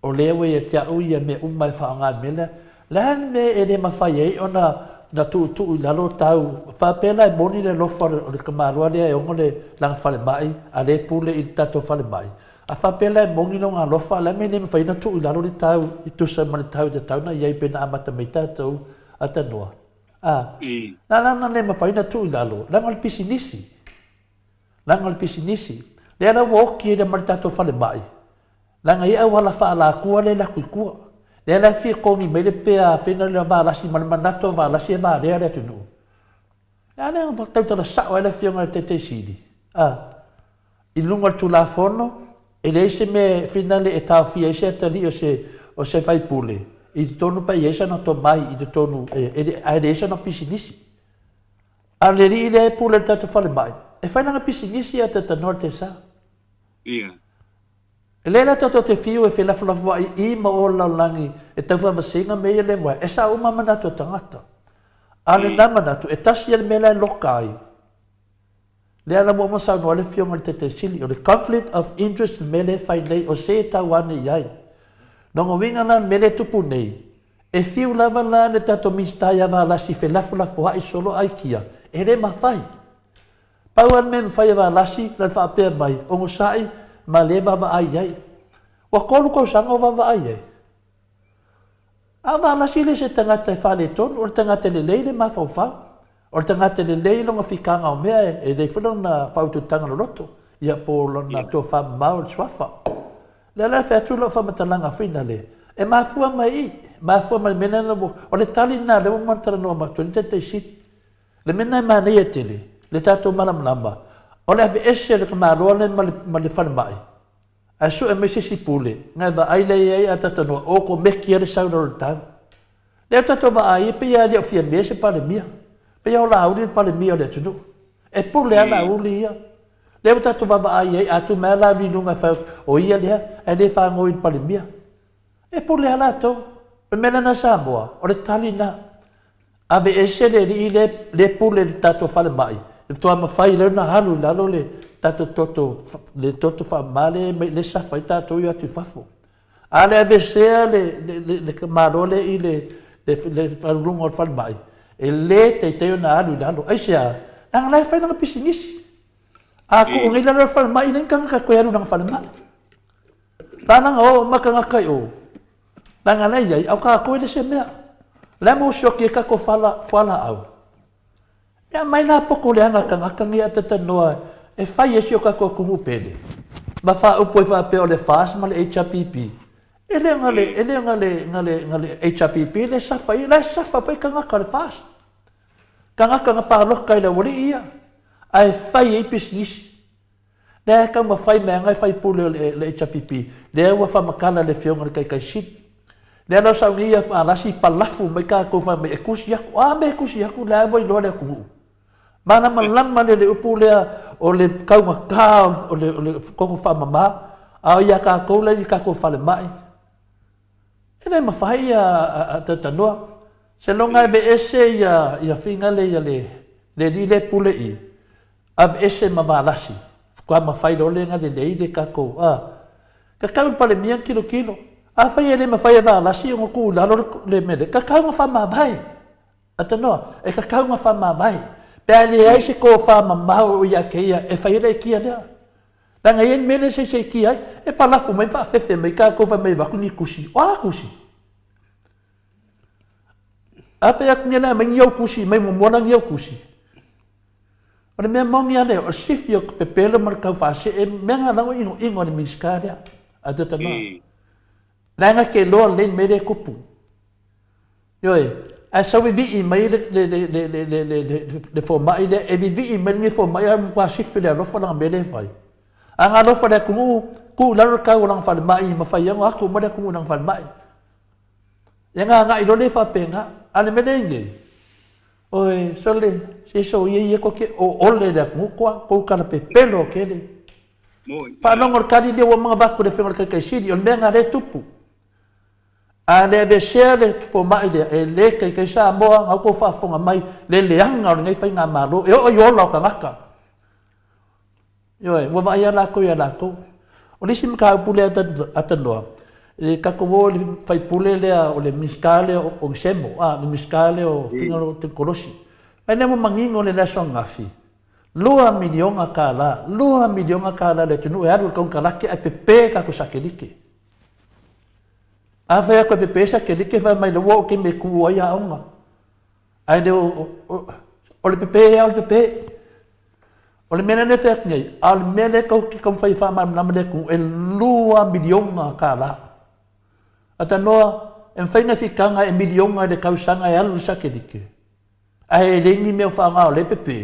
o lewe ia tia ui ia me umai whaanga mele, lan me e le mawhai ei o na tu i lalo tau, whapela e moni le lofa o le kamarua lea e ongo le langa whale mai, a le pule i tato whale mai. A whapela e mongi no ngā lofa, la me le mawhai na tu i lalo le tau, i tusa mani tau te tau na iei pena amata mei tatou a tanua. Na le mawhai na tu i lalo, langa le pisi nisi. Langa le pisi nisi. Le ana woki e le mani tato whale mai. Langa ia wala whaala kua le la kuikua. Le ana fia kongi me le pea whina le waalasi manato waalasi e waalea le tunu. Le ana nga whaktautala sao e la fia ngā te sidi. I lunga tu la fono, e le ise me whina le e tau fia ise atali o se vai pule. I te tonu pa i esa na to mai, i te tonu, a le esa na pisinisi. A le ri i le pule tatu whale mai. E whaina nga pisinisi a te tanor te sa. Ia. E le tato te fiu e whelawhalafu ai I ma o laulangi e tau whamasinga mea le wai. E sa uma manatu tangata. A le na manatu, e tasi ele mea le loka ai. Le ala mo masau no ale fionga le te sili. O le conflict of interest me le whai nei o se tau ane iai. Nonga winga na me le tupu nei. E fiu lava la ne tato mistai ava lasi whelawhalafu ai solo ai kia. E le mawhai. Pauan me mwhai ava lasi lan whaapea mai. Ongo sai ma le baba ai ai. Wa kolu ko sanga o baba ai ai. Ava nasi le se tangata e whale tonu, o tangata le leile ma whauwhau. O tangata le leile nga whikanga o mea e le whanau na whautu tanga roto. Ia po na tō whamau le swafa. Le la whea tūlo whamatalanga whina le. E mafua mai I, mafua mai mena na mo. O le tali na le mantara noa matu, le te siti. Le mena ma nei e tele, le tato malam lamba. O le ave ese le kamaroa le ma le whane mai. A su e me sisi pule, ngai wa aile ei a tatanoa, o ko meki ale sauna o tau. Leo tato wa ai, pe ia leo fia mea se pale mia. Pe ia o la auli pale mia o le tunu. E pule ala auli ia. Leo tato wa ai ei, atu mea la auli nunga whau, o ia lea, e le whangoi pale mia. E pule ala to, pe mena na Samoa, o le tali na. Ave ese le pule le tato whale mai. Toa mawhai leo na halu lalo le tato toto whamale le sawhai tato i atu whafo. A le avesea le kamarole I le whalunga o whale mai. E le teiteo na halu lalo. Aisea, nanga lai whai nanga pisinisi. A ko ungi lalo whale mai, nen kanga kakoe aru nanga whale mai. Nanga o makanga kai o. Nanga lai iai, au kakoe le se mea. Lemo shoki e kako whala au. Ia mai nā poko le anga kangakangi a tatanoa e whai e sio kako kumu pele. Ma wha upo I wha peo le FAS ma le HRPP. E le ngale HRPP le safa pai kangaka le FAS. Kangaka nga pāloka I le wale ia. A e whai e pisinisi. Le kang ma whai mea ngai whai pule le HRPP. Le ua whamakana le whionga le kai sit. Le ano sa unia alasi palafu mai ka ko fa me ekusi aku. A me ekusi aku le ai lo le kumu. Mana malama le upu lea o le kaunga ka o le koko whamama a ia ka koula I ka ko whale mai. E nei mawhai a tatanoa. Se longa e be ese ia whinga le ia le pule I. A be ese mawalasi. Kua mawhai lo le nga le le ka ko. Ka kaun pale mia kilo. A whai e le mawhai a waalasi o ngoku lalo le mele. Ka kaunga whamawai. A tanoa, e ka kaunga whamawai. Pea le ai se ko whamamau o ia keia, e whai rei kia lea. Nanga ien mele se kia ai, e palafu mai whaafefe mai ka kowa mai waku ni kusi. O a kusi. A whai aku nia mai ngiau kusi, mai mumona ngiau kusi. O le mea maungi ane, o sifi o pepelo mar kau whaase, e mea ngā lango ingo ni miska lea. A te tanoa. Nanga ke loa len mele kupu. Yoe, a sa vi mai le fo mai le e vi mai ni fo mai am kwa sifi le rofa na mele fai. Anga rofa le ku la ro ka ulang fa mai ma fai yang aku ma ku nang fa mai. Yang nga ilo le fa penga ale mele nge. Oi, sole si so ye ko ke o le da ku ko ka pe pelo ke le. Fa longor kali le wa mga baku le fenga ka sidi on menga le tupu. A le besea le fo mai le kai sa moa ngau ko whaafonga mai le leanga o ngai whai ngā maro e o iola o ka ngaka. Ioe, wa mai ala ko. O nisi mka upule atanoa. le kakovo le fai pule le o le miskale o semo le miskale o fingalo te korosi ai le mo mangingo le laso ngafi 2 milionga kala le tunu e aru kong kala ke pepe ka ko sakelike ave ko pepe sakelike fa mai le wo ke me ku ya onga ai de o le pepe o le mena le fek nei al mena ko ki kom fai fa mam nam le ku e 2 milionga kala ata noa en faina fikanga e milionga de kausanga e alu sakelike ai le ni me fa nga le pepe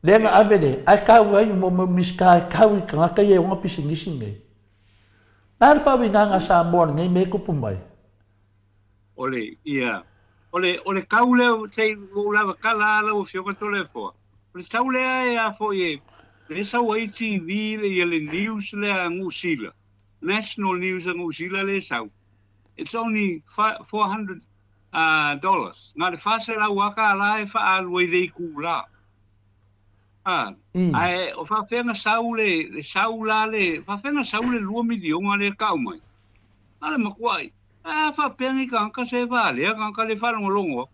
lenga avele ai kau ai mo miska kau ka ka ye ngo pisingisi nge na fa winga sa mo nge me ku pumai ole ole kau le te la kala la o fio ko tole fo ole tau le ai fo ye le sa wa TV le news le ngusila national news ngusila le sa it's only $400 na le fa se la waka la fa al we de kula ai o fa fenga saule le fa fenga saule 2 milionga le kau mai ale makwai fa pengi ka se vale ka le fa longo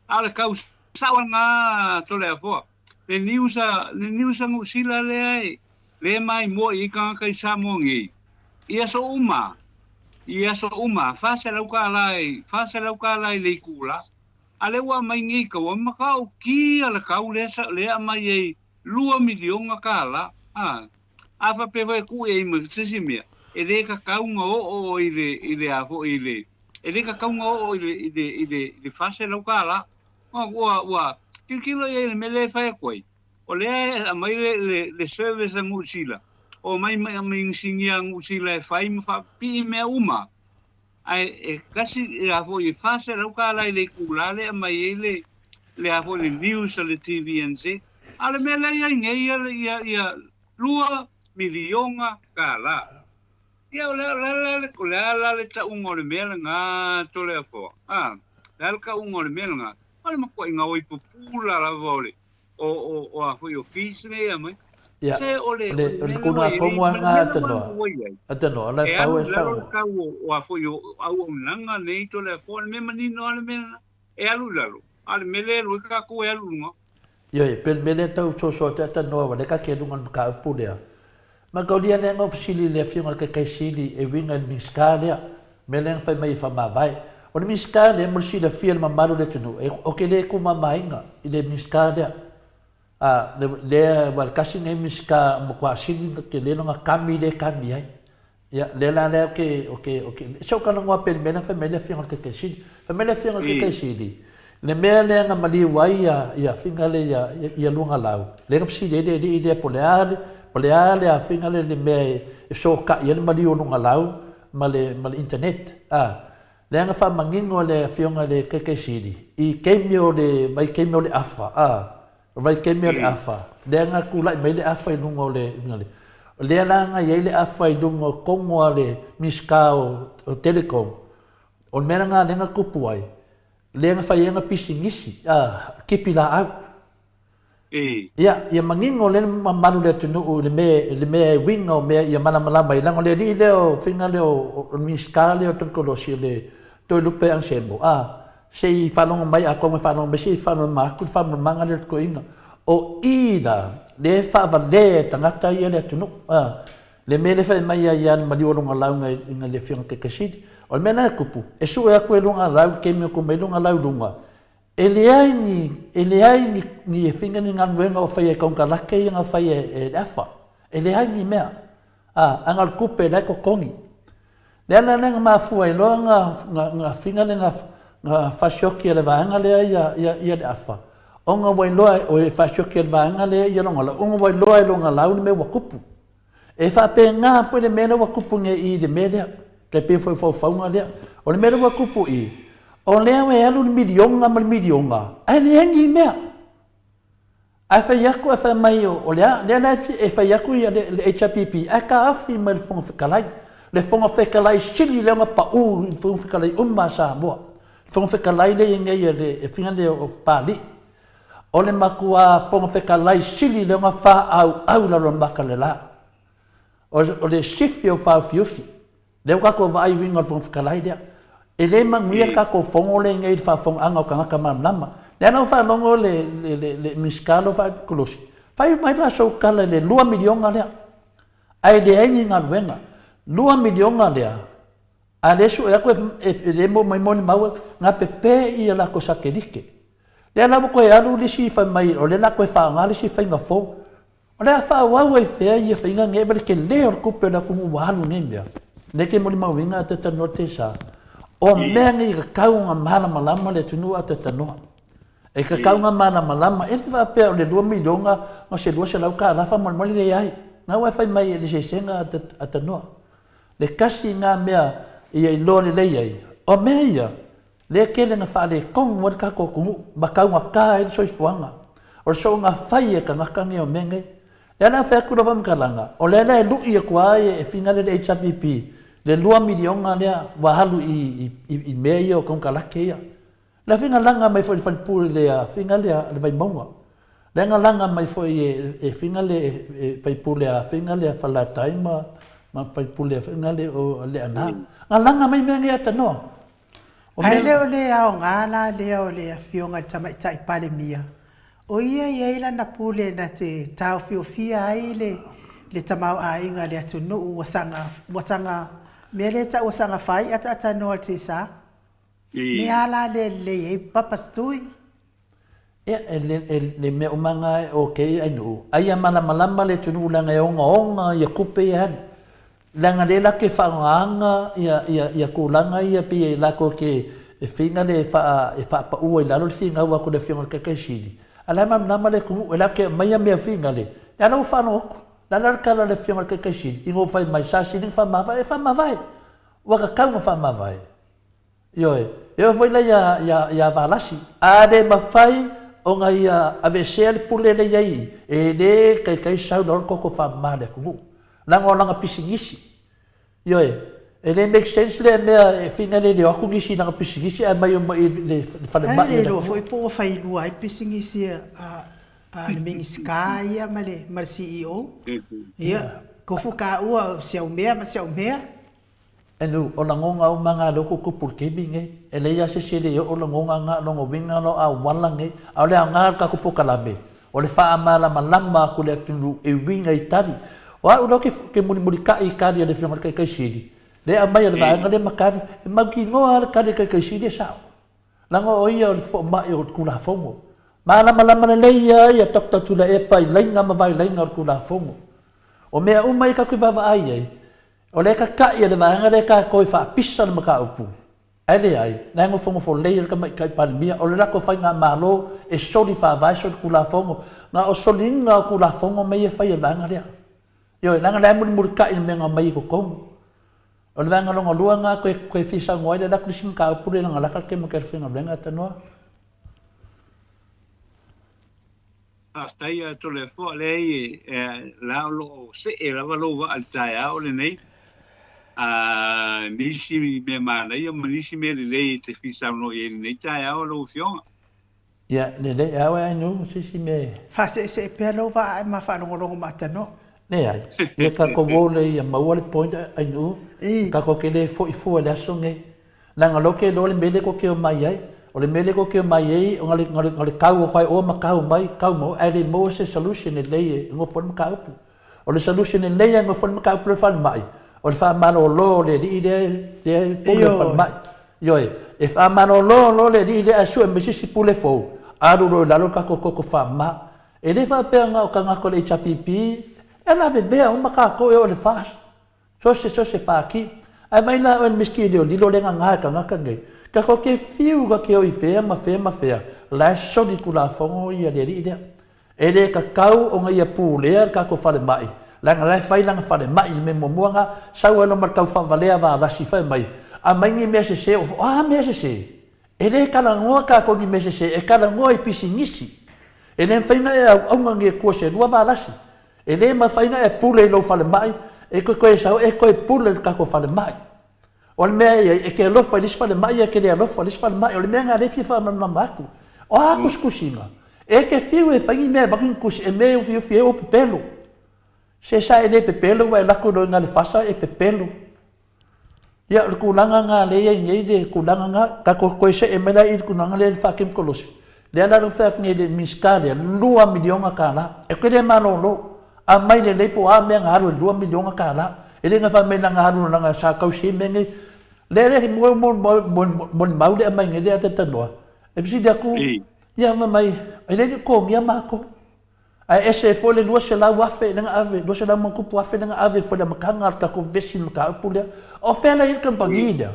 ale kau sawanga to le fo le news ngusila le ai le mai mo I ka sa mo ngi ia so uma fa se la lai le kula ale wa mai ngi ka wa makau ki ala kau le mai e 2 milionga kala fa pe vai ku e mo tsimia e le ka kau ngo o ile a fo ile e le ka kau ngo o ile fa se la kala wa kilo e me le fa koi o le mai le service ngusila o mai singia ngusila fa pi me uma ai kasi a fo I fase la kala le kulale mai le a fo le news le TVNC ale me la ia 2 milionga kala ia le ta ungo le mela nga to le fo la ka ungo le mela nga ale ma ko inga oi popula la vole o a fo yo fisne mai ya le kuna pongo nga atano la fa we sa o a fo yo au nanga nei to le fo me manino ale me e alu lalo ale me le lu ka ko e alu ngo yo pe me le tau so ta no wa le ka ke dungan ka pulea ma ko dia ne ngo fsili le fi ngol ka sili e winga miskalia me le fa mai fa ma vai o le miskalia mo si le fi ma maru le tunu o ke le ku ma mainga ile miskalia le wal kasi ne miska mo kwa sili ke le nga kami ai ya le la le okay so ka ngo pen mena fa me le fi ngol ka sili fa me le fi ngol ka sili le mea le nga mali wai ya finga le ya lunga lau le nga fsi de poleale a finga le mea so ka ya mali o lunga lau ma le internet le nga fa mangingo le fionga le sili I kemio le vai kemio le afa vai kemio le afa le nga kula mai le afa I lunga le la nga ye le afa I lunga kongo le miskao o telecom o mena nga le nga kupuai le nga fa yenga pisingisi kipila au ia mangingo le mamalu le tunu le me winga o me ia mala mai lango le di le o finga le o miskale o tonkolosi le to lupe ang sembo sei falong mai ako me falong me sei falong ma ku falong manga le ko inga o ida le fa vale tangata ia le tunu le me le fa mai ia mali o longa launga inga le fianga ke kasidi o mena kupu e su e ko lunga lau ke me ko me lunga lau lunga ele ai ni e finga ni ngan wenga o fai e konga lake nga fai e afa ele ai ni mea angal kupe la ko kongi le ana nga mafu ai lo nga finga nga fashoki le vanga le ia le afa onga wai lo o fashoki le vanga le ia longa onga wai lo ai longa lau ni me wa kupu e fa pe nga foi le mena wa kupu nge I de media ke pe foi faunga le o le mena wa kupu I o le we alu milionga mal milionga ai hengi mea ai fa yaku fa mai o le na e fa yaku ia le HPP a ka afi mal fong fikalai le fong fikalai sili le nga pa u fong fikalai umma sa mo fong fikalai le nge ia le finga le o pali o le makua fong fikalai sili le nga fa au la lo makalela o le sifi o fa fiufi leo ka ko vai winga fo fikalai dia e le manguia ka ko fongo le ngai fa fong anga ka ngaka lama le no fa longo le miskalo fa kulosi fai mai la so kala le 2 miliona le ai de ai nga wenga 2 miliona le ale so ya ko e mo mai mon mau nga pepe i la ko sakelike le la ko ya lu si fa mai o le la ko fa nga si fa nga fo o le fa wa wa fe ia fa nga nge ke le or ko pe na ko mo halu nembia ne ke mo mau winga te no te sa o mengi ka kaunga mana malama le tunu ata tanoa e ka kaunga mana malama e fa pe le 2 miliona o se 2 se lau ka la fa mo le ai na wa fa mai le se senga ata no le kasi nga mea ia i lore le ai o mea le kele nga fa le kong mo ka ko ku ba kaunga ka e so fuanga o so nga fai e ka nga kange o menge ya na fa ku ro kalanga o le lu i ko ai e finga le HPP le 2 miliona le wa halu i mea o kong kala ke ia la finga langa mai foi pu le finga le vai monga le nga langa mai foi e finga le vai pu le finga le fa la taima ma vai pu le finga le o le ana nga langa mai mea ngia tano ai le ao ngala le fionga tamai tai pale mia o ia ila na pule na te tau fia ai le tamau ai nga le atu no wasanga mele ta wasanga fai ata no te sa me ala le papastui le me umanga okay ai no ai amala malama le tunu langa e onga ia kupe han langa le la ke faanga ia kulanga ia pi la ko ke e finga le fa pa u la lo finga wa ko le finga ke keshini ala nama le ku la ke mai me finga le ya no fa no la kala le finga ke keshini ingo fa mai sa sini fa ma vai wa ka ka fa ma vai eu foi lá ya balasi ade mafai o ngai a vesel pule le yai e de kai sau dor ko fa male ku langa pisingisi ele make sense le me finale le aku ngisi langa pisingisi e mai le fa le mai le foi po fa ilu ai pisingisi a le mingiskai ya male mar CEO ko fuka o seu mea enu o la ngonga o manga loko ko pulke binge ele ya se o la ngonga nga no winga no a walange a le nga ka ko pokalabe o le fa amala malama ko le tunu e winga itali wa o ke muri ka i ka le fiona ka sili le a mai le va nga le makani ma ki ngo al ka ka sili sa la ngo o ia o fo ma o kula fongo malama le ya takta tula e pai lenga ma vai lenga ko la fongo o me o mai ka ku va ai o le ka ia le vanga le ka koi fa pisa le maka upu ele ai na ngo fongo fo le ka mai kai palmia o le la ko fa nga malo e soli fa vai so kula fongo na o solinga kula fongo me e fa le vanga le na nga le muri ka i me nga mai ko kom o le vanga longa luanga ko fisa ngoi le la krisim ka upu le nga la ka ke mo ka finga lenga tano hasta ia tole fo le la lo se la lo va al taia o le nei nisi me mana ia nisi me le te fisa no e nei taia o lo fiona ya le awa no si me fa se pelo va ma fa no lo mata no ne ai le ka ko vole ia ma wale point ai no ka ko ke le fo la songe na ngalo ke lo le mele ko ke o mai ai o le mele ko ke mai ai o ngale kau o kai o ma kau mai kau mo ele mo se solution le ngo fon ma kau o le solution le ngo fon ma kau pro fan mai o le fa mano lo le di de pole fan mai e fa mano lo le di de asu e mesi pule fo aru lo la lo ka ko fa ma e le fa pe nga o ka nga ko le chapipi e la ve be o ma ka ko e o le fa so se pa aqui ai vai lá o miskini o lo le nga ka nga ka ngai ka ko ke fiu ka ke o i fea la so di kula fongo ia de ide ele ka kau o nga ia pule ka ko fa le mai la nga fai la fa le mai me mo moanga sa o no markau fa valea va la si fa mai a mai ni mese se o mese se ele ka la ngo ka ko ni mese se e ka la ngo i pisingisi ele fai nga o nga nge ko se no va la si ele ma fai nga e pule lo fa le mai e ko sa e ko e pule ka ko fa le mai o le mea e ke alofa i lisfa le mai e ke le alofa i lisfa le mai o le mea ngā refi wha mana maku o a kuskusinga e ke fiu e whangi mea bakin kus e mea ufi e o pepelo se sa e le pepelo wa e lako no ngā le fasa e pepelo Ya kulanga nga le ye nge de kulanga nga ka ko se emela I kulanga le fakim kolos. Le ala ro fak nge de miskale 2 milion kala. E ko de manolo a mai le po a me nga 2 milion kala. Ele nga fa me nga haru nga sa ka si me nge le mo mau de mai nge de atata no. E si de ku ya mai ele ko ya mako. A ese fole dua sela wafe dengan ave, dua sela mangkupu wafe dengan ave fole makangar ka ko vesin ka pula. O fela il kampangida.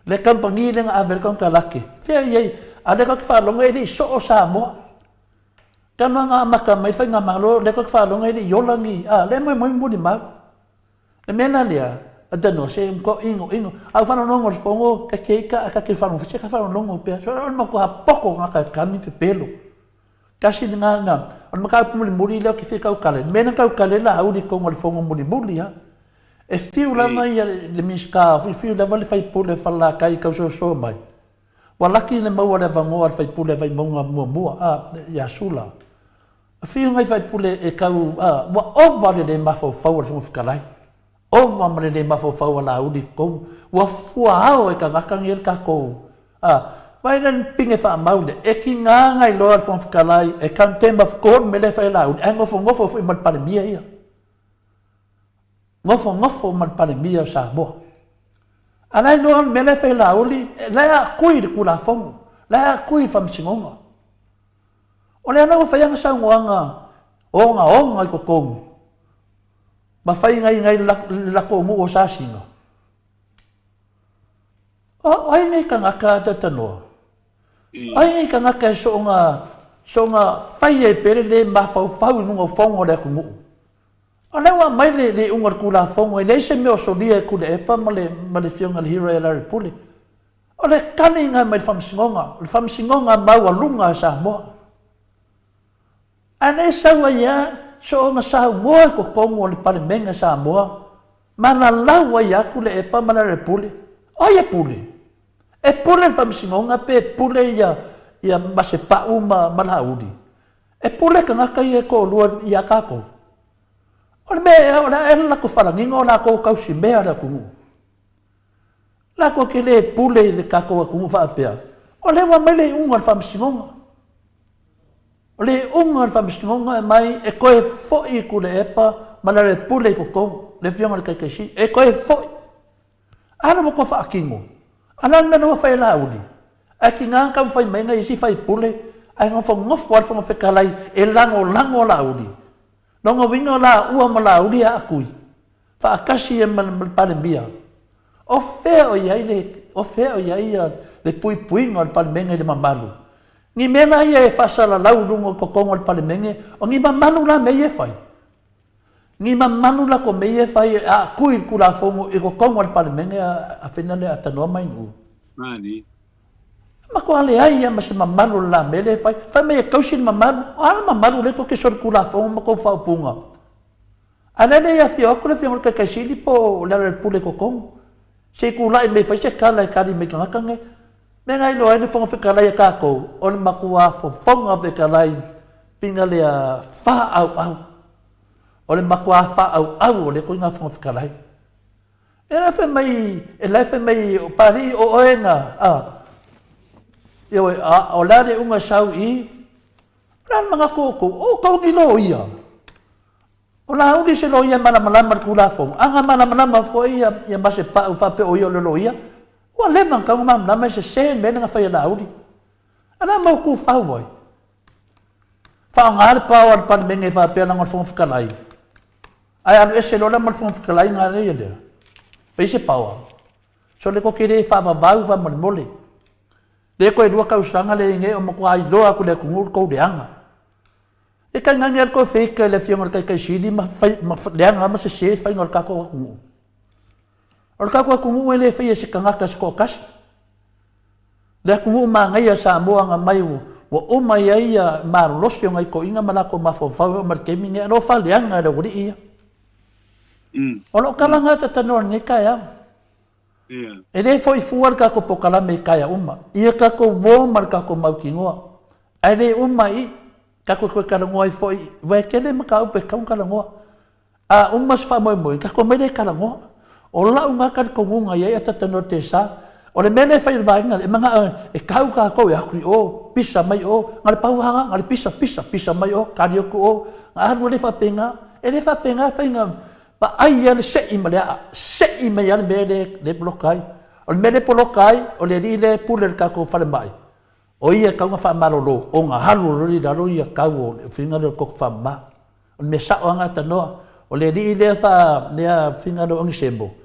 Le kampangida dengan ave kan kalaki. Fe ye ada ka falong ele so osamo. Kan nga makamai fa nga malo le ka falong ele yolangi. Le mo di ma. Le mena dia ada no se ko ingo. A fa no ngor fongo ka keika ka ke falong fe ka falong longo pe. So no ko poko nga ka kami pe pelo. Kasi dengan on makau muli la ki fikau kale mena kau kale la audi ko ngol fongo muli ha e fiu la mai le miska fiu la vale fai pule fala kai kau so mai walaki le mau le vango fai pule vai monga mua ya sula fiu ngai fai pule e kau wa over le mafo fau fo fikalai over male le mafo fau la audi ko wa fuao e ka ngakangel ka ko vai dan pinge fa maude e ki nga ngai lor fon fikalai e kan temba fkor mele fa laud e ngofo fu mat pandemia ia ngofo mat pandemia sa mo anai no mele fa lauli la kui ku la fon la kui fam singonga ole ana fa yang sa nganga onga ko kong ba fa ngai la ko mu o sa singo ai nei ka ngaka tatano ai nei ka ngaka so nga fai e pere le ma fau nungo fongo le kungu ana wa mai le ungar kula fongo e se me o so dia ku le pa male fionga le hero la repuli ole kani nga mai fam singonga ma wa lunga sa mo ana sa wa ya so nga sa mo ko kongo le pa menga sa mo mana la wa ya ku le pa mala repuli ai puli e pule fam singonga pe pule ya mase pa uma malaudi e pule ka ngaka ye ko lua ya kako ora me ora la ko fala ningo la ko ka si me ala ku la ko ke le pule le kako ku fa pe o le wa mele un fam singonga le un fam singonga mai e ko e fo I ku le epa malare pule ko le fiona le ka si e ko e fo ana mo ko fa kingo anan me no fai laudi aki nga kam fai mai ngai si fai pule ai ngof war fo fe kalai e lango laudi no ngo vingo la ua ma laudi akui fa akasi e man palembia o fe o yai le pui ngol palmenge le mamalu ni mena ye fa sala laudungo ko ngol palmenge o ngi mamalu la me ye fai ni mamanu la ko meye fai a kui kula fongo e ko ngol palmenge a finale atano mai nu mani ma ko ale ai ma se mamanu la mele fai me kausin mamanu le ko ke sor kula fongo ma ko fa punga ana ne ya fio ko le fio ka kasili po la pule ko kong se kula me fai se kala ka di me kange me ngai lo ai fongo fe kala ya ka ko on ma ko fo fonga de kala pingale fa au ole makua fa au le ko nga fo fikalai ela fe mai pari o oenga yo o la de unga sau I ran mga ko o ni lo ia o la uni se lo ia mana kula fo anga mana fo ia ya base pa fa pe o yo lo ia o le man ka ma na se sen me nga fa ya laudi ana mo ku fa voi fa ngal pa war pan me fa pe na ngol fo fikalai ai alu ese lola mal fon fikalai ngare ya de pese power so le ko kire fa ba fa mole le ko dua ka usanga le nge o mo ko ai lo aku le kungur ko de anga e ka ngangel ko fake le fiong ka shidi ma le anga ma se fa ngol ka ko kungu or ka ko kungu le fa se kanga ka ko kas le kungu ma ngai sa mo anga mai wa o mai ia ma losio ngai ko inga mala ko ma fo fa ma ke mi nge no fa le anga de uri ia ono kalanga tatanor ni kaya ele foi fuar ka ko pokala me kaya uma ia ka ko bo mar ka ko mau kingoa ele uma I ka ko kala ngoi foi vai kele ma ka pe ka kala ngoa a uma fa mo ka ko me le kala ngoa O launga ka kongunga ia ta tano te sa. O le mele fai vainga e manga e kau ka ko e aku o pisa mai o ngal pauhanga ngal pisa mai o kario ko o ngaru le fa penga e le fa penga fainga pa ai ia le sei mai ia mele le blokai o le mele polokai o le rile pule ka ko fa le mai o ia ka nga fa malolo o nga halu ri da ro ia ka o finga le ko fa ma o me sa o nga tano o le rile fa ne finga lo ngisembo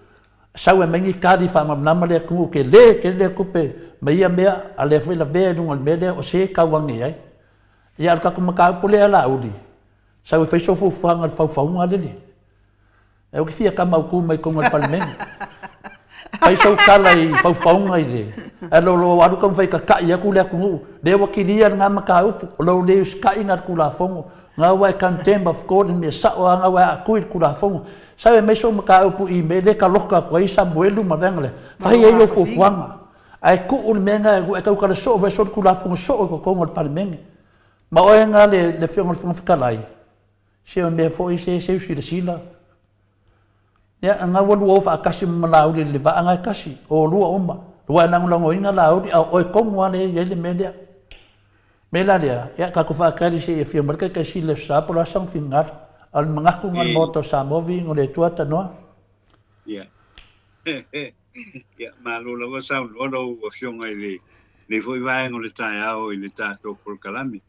sau e mengi kadi fa mamnama le ku ke le kupe mai mea ale foi la ve no al mede o se ka wangi ai ia al ka kuma ka pole ala udi sau e fai so fu fanga fa ngale e o que fia ka mau ku mai con al palmen fai so kala i fa ngai le lo aru kam fai ka ia ku le ku de wa kilia nga ma ka u lo le ska ingat ku la fongo nga wa kan temba ko me sa o nga wa ku ku la fongo sabe me so maka upu I me le ka loka ko I Samuelu madangle fai e yo fuanga ai ku un menga e ka ka so ve so ku la fu so ko ko ngol parmen ma o nga le fiong fu fikalai se on me fo I se sila ya nga wo fa kasi malau le ba nga kasi o lu oma wa nang longo inga lau di o ko ngwa le ye le media meladia ya ka ko fa kali se fiong marka ka si le sa pola sang fingar al mengaku ngan moto samovi ngole tua tanoa. Ya. Ya malu lawa sound lo fiong ai le foi vai ngole tai ao le tato por kalami.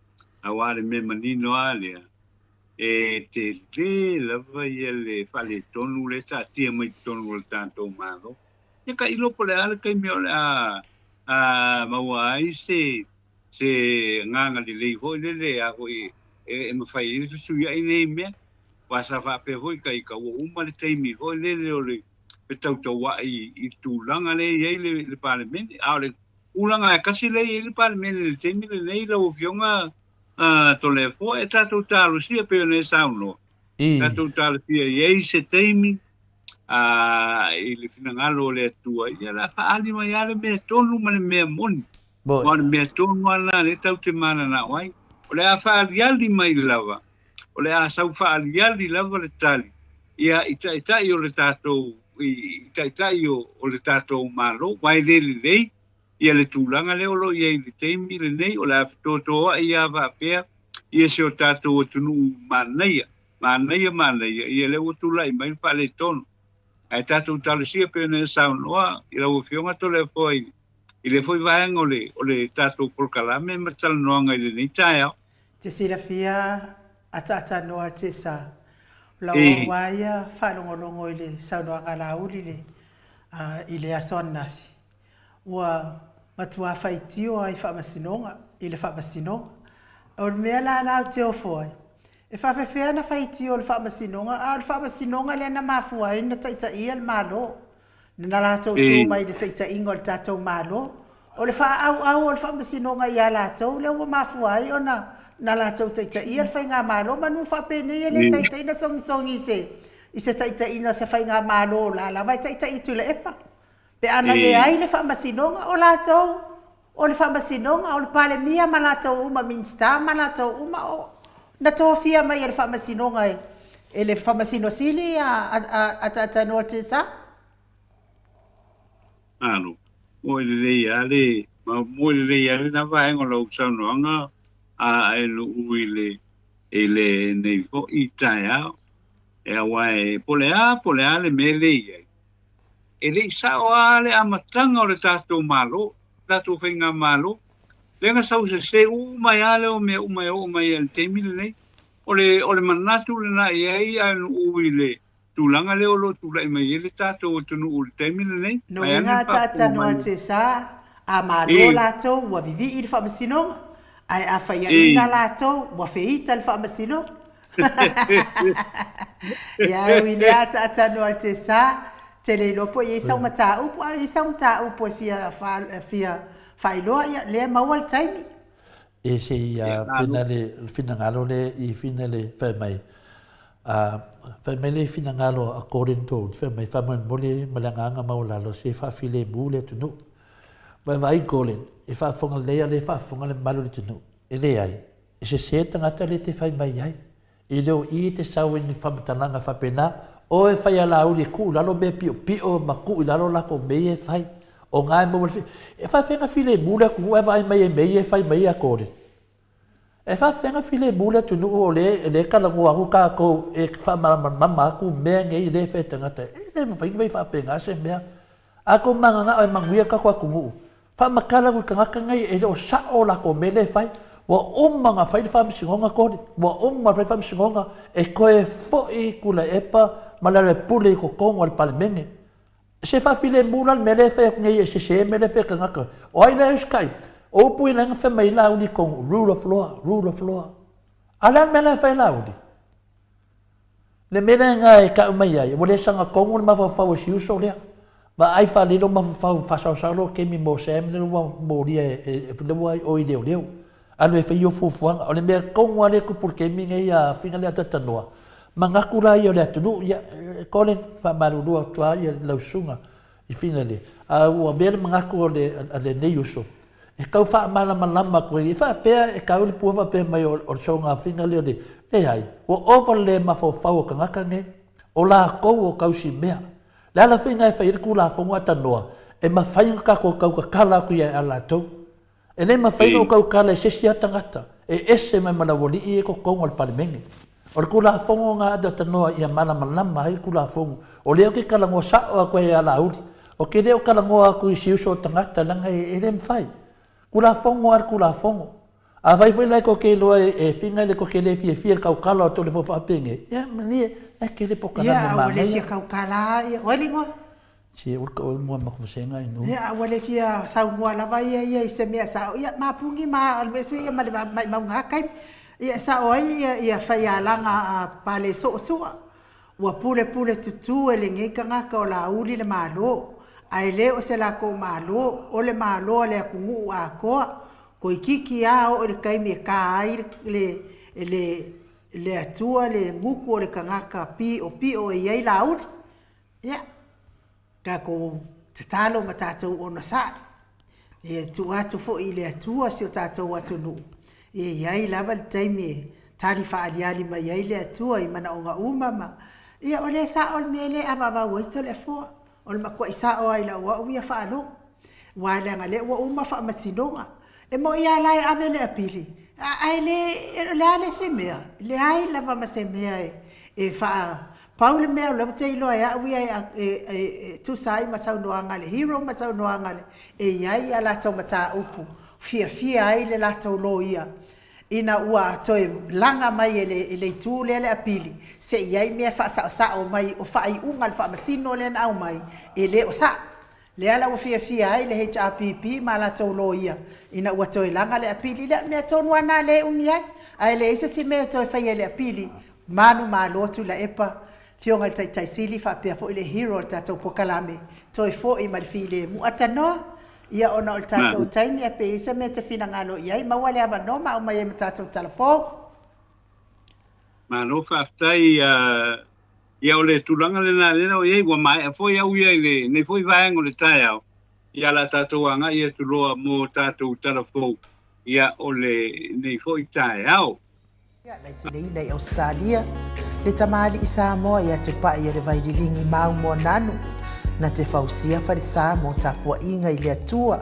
Awale me manino ale. E te lava ele fale tonu le ta tia mai tonu le tanto malo. Ya ka ilo pole ale kai me a mawai se nganga le foi le a foi e me fai su ya nei me. Wasa fa pe hoi kai ka o uma le taimi hoi le o le pe tau wa I tūlanga le iei le parlementi a le ulanga e kasi le iei le parlementi le taimi le nei la o fionga to le fo e tatou tālu sia pe ne sauno tatou tālu sia iei se taimi I le finangalo le atua ia la faali mai ale me tonu ma le mea moni ma le mea tonu ala le tau te mana na wai o le a faali ali mai lava o le a sau faaliali lava le tali ia itaʻitaʻi o le tatou itaʻitaʻi o le tatou malo mai lelei ia le tulaga le olo iai le taimi lenei o le afetotoaʻi ia faapea ia se o tatou atunuu manaia ia le ua tulaʻi mai le faaletonu ae tatou talesia pe ona saunoa I lau fioga tole foi I le foi vaega o le tatou polokalame ma talanoaga I lenei taeao te silafia ata noa te sa la waia whanongolongo I le saunoanga lauli le I le asonafi ua matua whaitio ai whamasinonga I le whamasinonga o mea la lau te ofo ai e whawhewhea na whaitio le whamasinonga a le whamasinonga le na mafua I na taita ia le malo na latou tu mai le taita ingo le tatou malo o le wha au o le whamasinonga ia latou le ua mafua ai o na latou taita ia le whainga malo manu whapene ia le taita ina songi I se taita ina se whainga malo la vai taita I tu le epa pe ana le ai le whamasinonga o latou o le whamasinonga o le pale mia ma latou uma minsta ma latou uma o na tofia mai le whamasinonga e le whamasino sili a tata noa te sa alo o le lei ale ma mo le lei ale na vai ngolo saunoanga a elu uile ele nei fo I taia e awai polea le mele ia ele sao ale amatanga o le tatou malo tatou whainga malo lenga sau se mai ale o me umai el temile nei o le manatu le na ia anu uile tulanga le olo tula I mai ele tatou tunu ul temile nei no inga tata no te sa a malo latou wa vivi I le whamasinonga ai a whaia inga latou wa feita le whamasino ia ui lea tata no te sa te le lopo I sau mata upu I sau mata upu fia whailoa ia lea maua le taimi e se finangalo le I finale whaimai whaimai le finangalo a Corinto whaimai whaman mole malanganga maulalo se whawhile mule tunu vai golen e whafonga lea le whafonga le malu le tunu e le ai e se tangata le te whaimai ai I leo I te sau ni whamatananga whapena o e fai ala uli ku lalo me pio ma ku lalo la ko me e fai o ngai mo e fa fenga file mula ku e vai mai me e fai mai a kore e fa fenga file mula tu no le kala ko aku ka ko e fa mama ku me ngai le fe tanga te e me vai fa penga se me ako manga o manguia ka ko ku fa makala ku kanga ngai e o sa o la ko me le fai wa umanga fai fa msingonga ko wa umma fai fa msingonga e ko e fo e kula epa malale pule ko kongo al palmenge se fa file mula me le fe ngai se me le fe kanga ko o ile sky o pui lenga fe mai la uni con rule of law ala me le fe la uni le me ngai ka mai ai wole sanga kongo ma fa si uso le ba ai fa le ma fa sa lo ke mi mo sem le mo dia e le o ideo anu e fai o fufuanga o le mea kongo le ku porque mi ngai a finga le atata noa mangaku la ia le atunu ia kolen fa marulu atua ia lausunga i finga le a ua bele mangaku o le nei uso e kau fa malama ko i fa pe e kau le puava pe mai o songa finga le le ai o over le ma fo fa o kanga nge o la ko o kau si mea la finga e fai ku la fo ngata noa e ma fai ka ko kau ka kala ku ia ala tau e le ma fai o kau kala se sia tangata e ese mai mana woli e ko kongo al palmengi o kula fongo nga da tanoa ia malama ai kula fongo o leo ke kala ngo sa o ko ia la uri o ke leo kala ngo ku si uso tangata langa e le fai kula fongo a vai foi lai ko ke lo e finga le ko ke le fie kau kala to le fo fa penge ia mani e ke le poka na ma ia le kau kala ia olingo si o ko mo ma ko senga inu ia wale fia sa mo la vai ia se me sa ia ma pungi ma alvese ia ma ma ngakai ia sa oi ia fai alanga pale so wa pule tutu ele nge kanga ka la uli le malo ai le o se la ko malo o le malo le ku a ko ikiki a o le kai me ka ai le atua le nguku le kanga ka pi o ia la ut ia ka ko te talo matatou ona sa e tu atu fo ile atua se tatou atu no e iai lava le taimi tari faaliali mai iai le atua i mana onga umama ia o le sa o le mele avava waito le fo o le makua isa o ai la ua uia faalo wa le ngale ua uma fa masinonga e mo ia lai ave le apili ai le ale se mea le ai lava ma se mea e fa Paul mea lo te ilo ya uia tu sai ma sau no angale hero ma sau no angale e iai ala to mata upu fia ai le la to loia ina ua toe langa mai ele tu le apili se iai me fa sa o mai o fa ai ungal fa masino le au mai ele o sa le ala o fia ai le HRPP ma la to loia ina ua toe langa le apili le me to no ana le umia ai le ise si me to fa ele apili manu ma lotu la epa fionga tai sili fa pe fo ile hero tato pokalame toi fo i malfile mu atano ia ona o tato taimi e pe isa me te fina ngalo ia ma wale aba no ma o mai me tato telefo ma no fa tai ia ole tulanga le na le o ia wa mai fo ia uia ile ne fo vai ngole tai au ia la tato anga ia tu loa mo tato telefo ia ole ne fo i tai au na sile nei Australia le tamali isa mo ia te pa ia le vaidilingi mau mo nanu na te fausia farisa mo tapua inga ile atua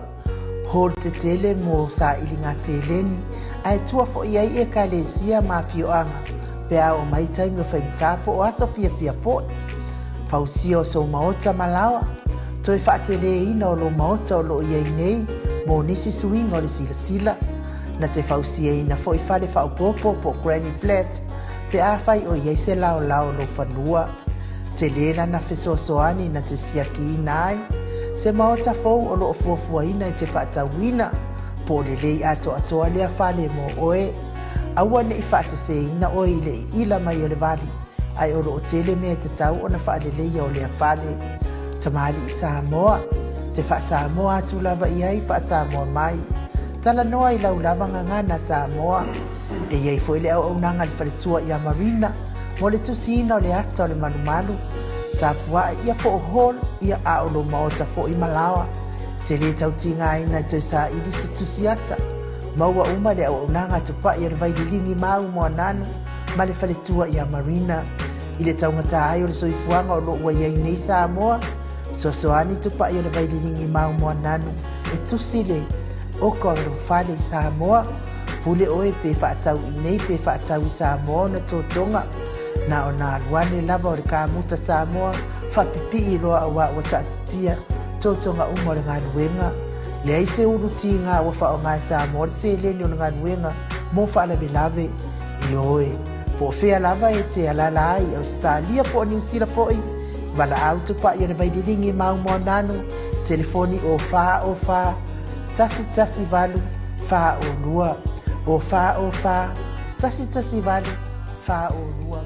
hol te tele mo sa ilinga seleni ai tua fo ia e kalesia mafioanga pe o mai taimi o faintapo o aso fia fo fausia o so maota malawa toi faatele ina o lo maota o lo ia nei mo nisi swing o le sila na te fausia ina fo i fale fa popo po granny flat pe a fai o ia se lao lo fanua te lena na fesosoani na te siaki nai se maota fo o lo fuafua ina te fatawina po le lei ato le a fale mo oe aua ne i faasese ina o ile ila mai o le vali ai o lo tele me te tau ona faale lei o le a fale tamali i Samoa te fa Samoa tu lava iai fa Samoa mai tala noa i lau lava ngangana Samoa e iai fo ile au nanga le faletua i a marina mo le tusina o le ata o le malumalu tapua ia po hol ia a o lo maota fo i malawa te le tautinga ina te sa ili se tusiata maua uma le au nanga tupa i le vaidilingi mau mo nanu ma le faletua i a marina I le taungata ai o le soifuanga o loo wai ai nei Samoa, sosoani tupa i o le vaililingi maumoa nanu e tusile o korofale i Samoa, pule oe pe whaatau i nei pe whaatau i Samoa na tōtonga, na o nā luane lava o le kāmuta Samoa, whapipi i roa a wa tatitia, tōtonga umo le ngā nuenga, le ai se uruti ngā wafa o ngā Samoa, se leni o ngā nuenga, mō whaalawe lave i oe. Po fea lava e te alala ai Australia po New Zealand foi, wala au tupa i o le vaililingi maumoa nanu, telefoni o wha, tasi valu, wha o lua, o wha, tasi valu, wha o lua.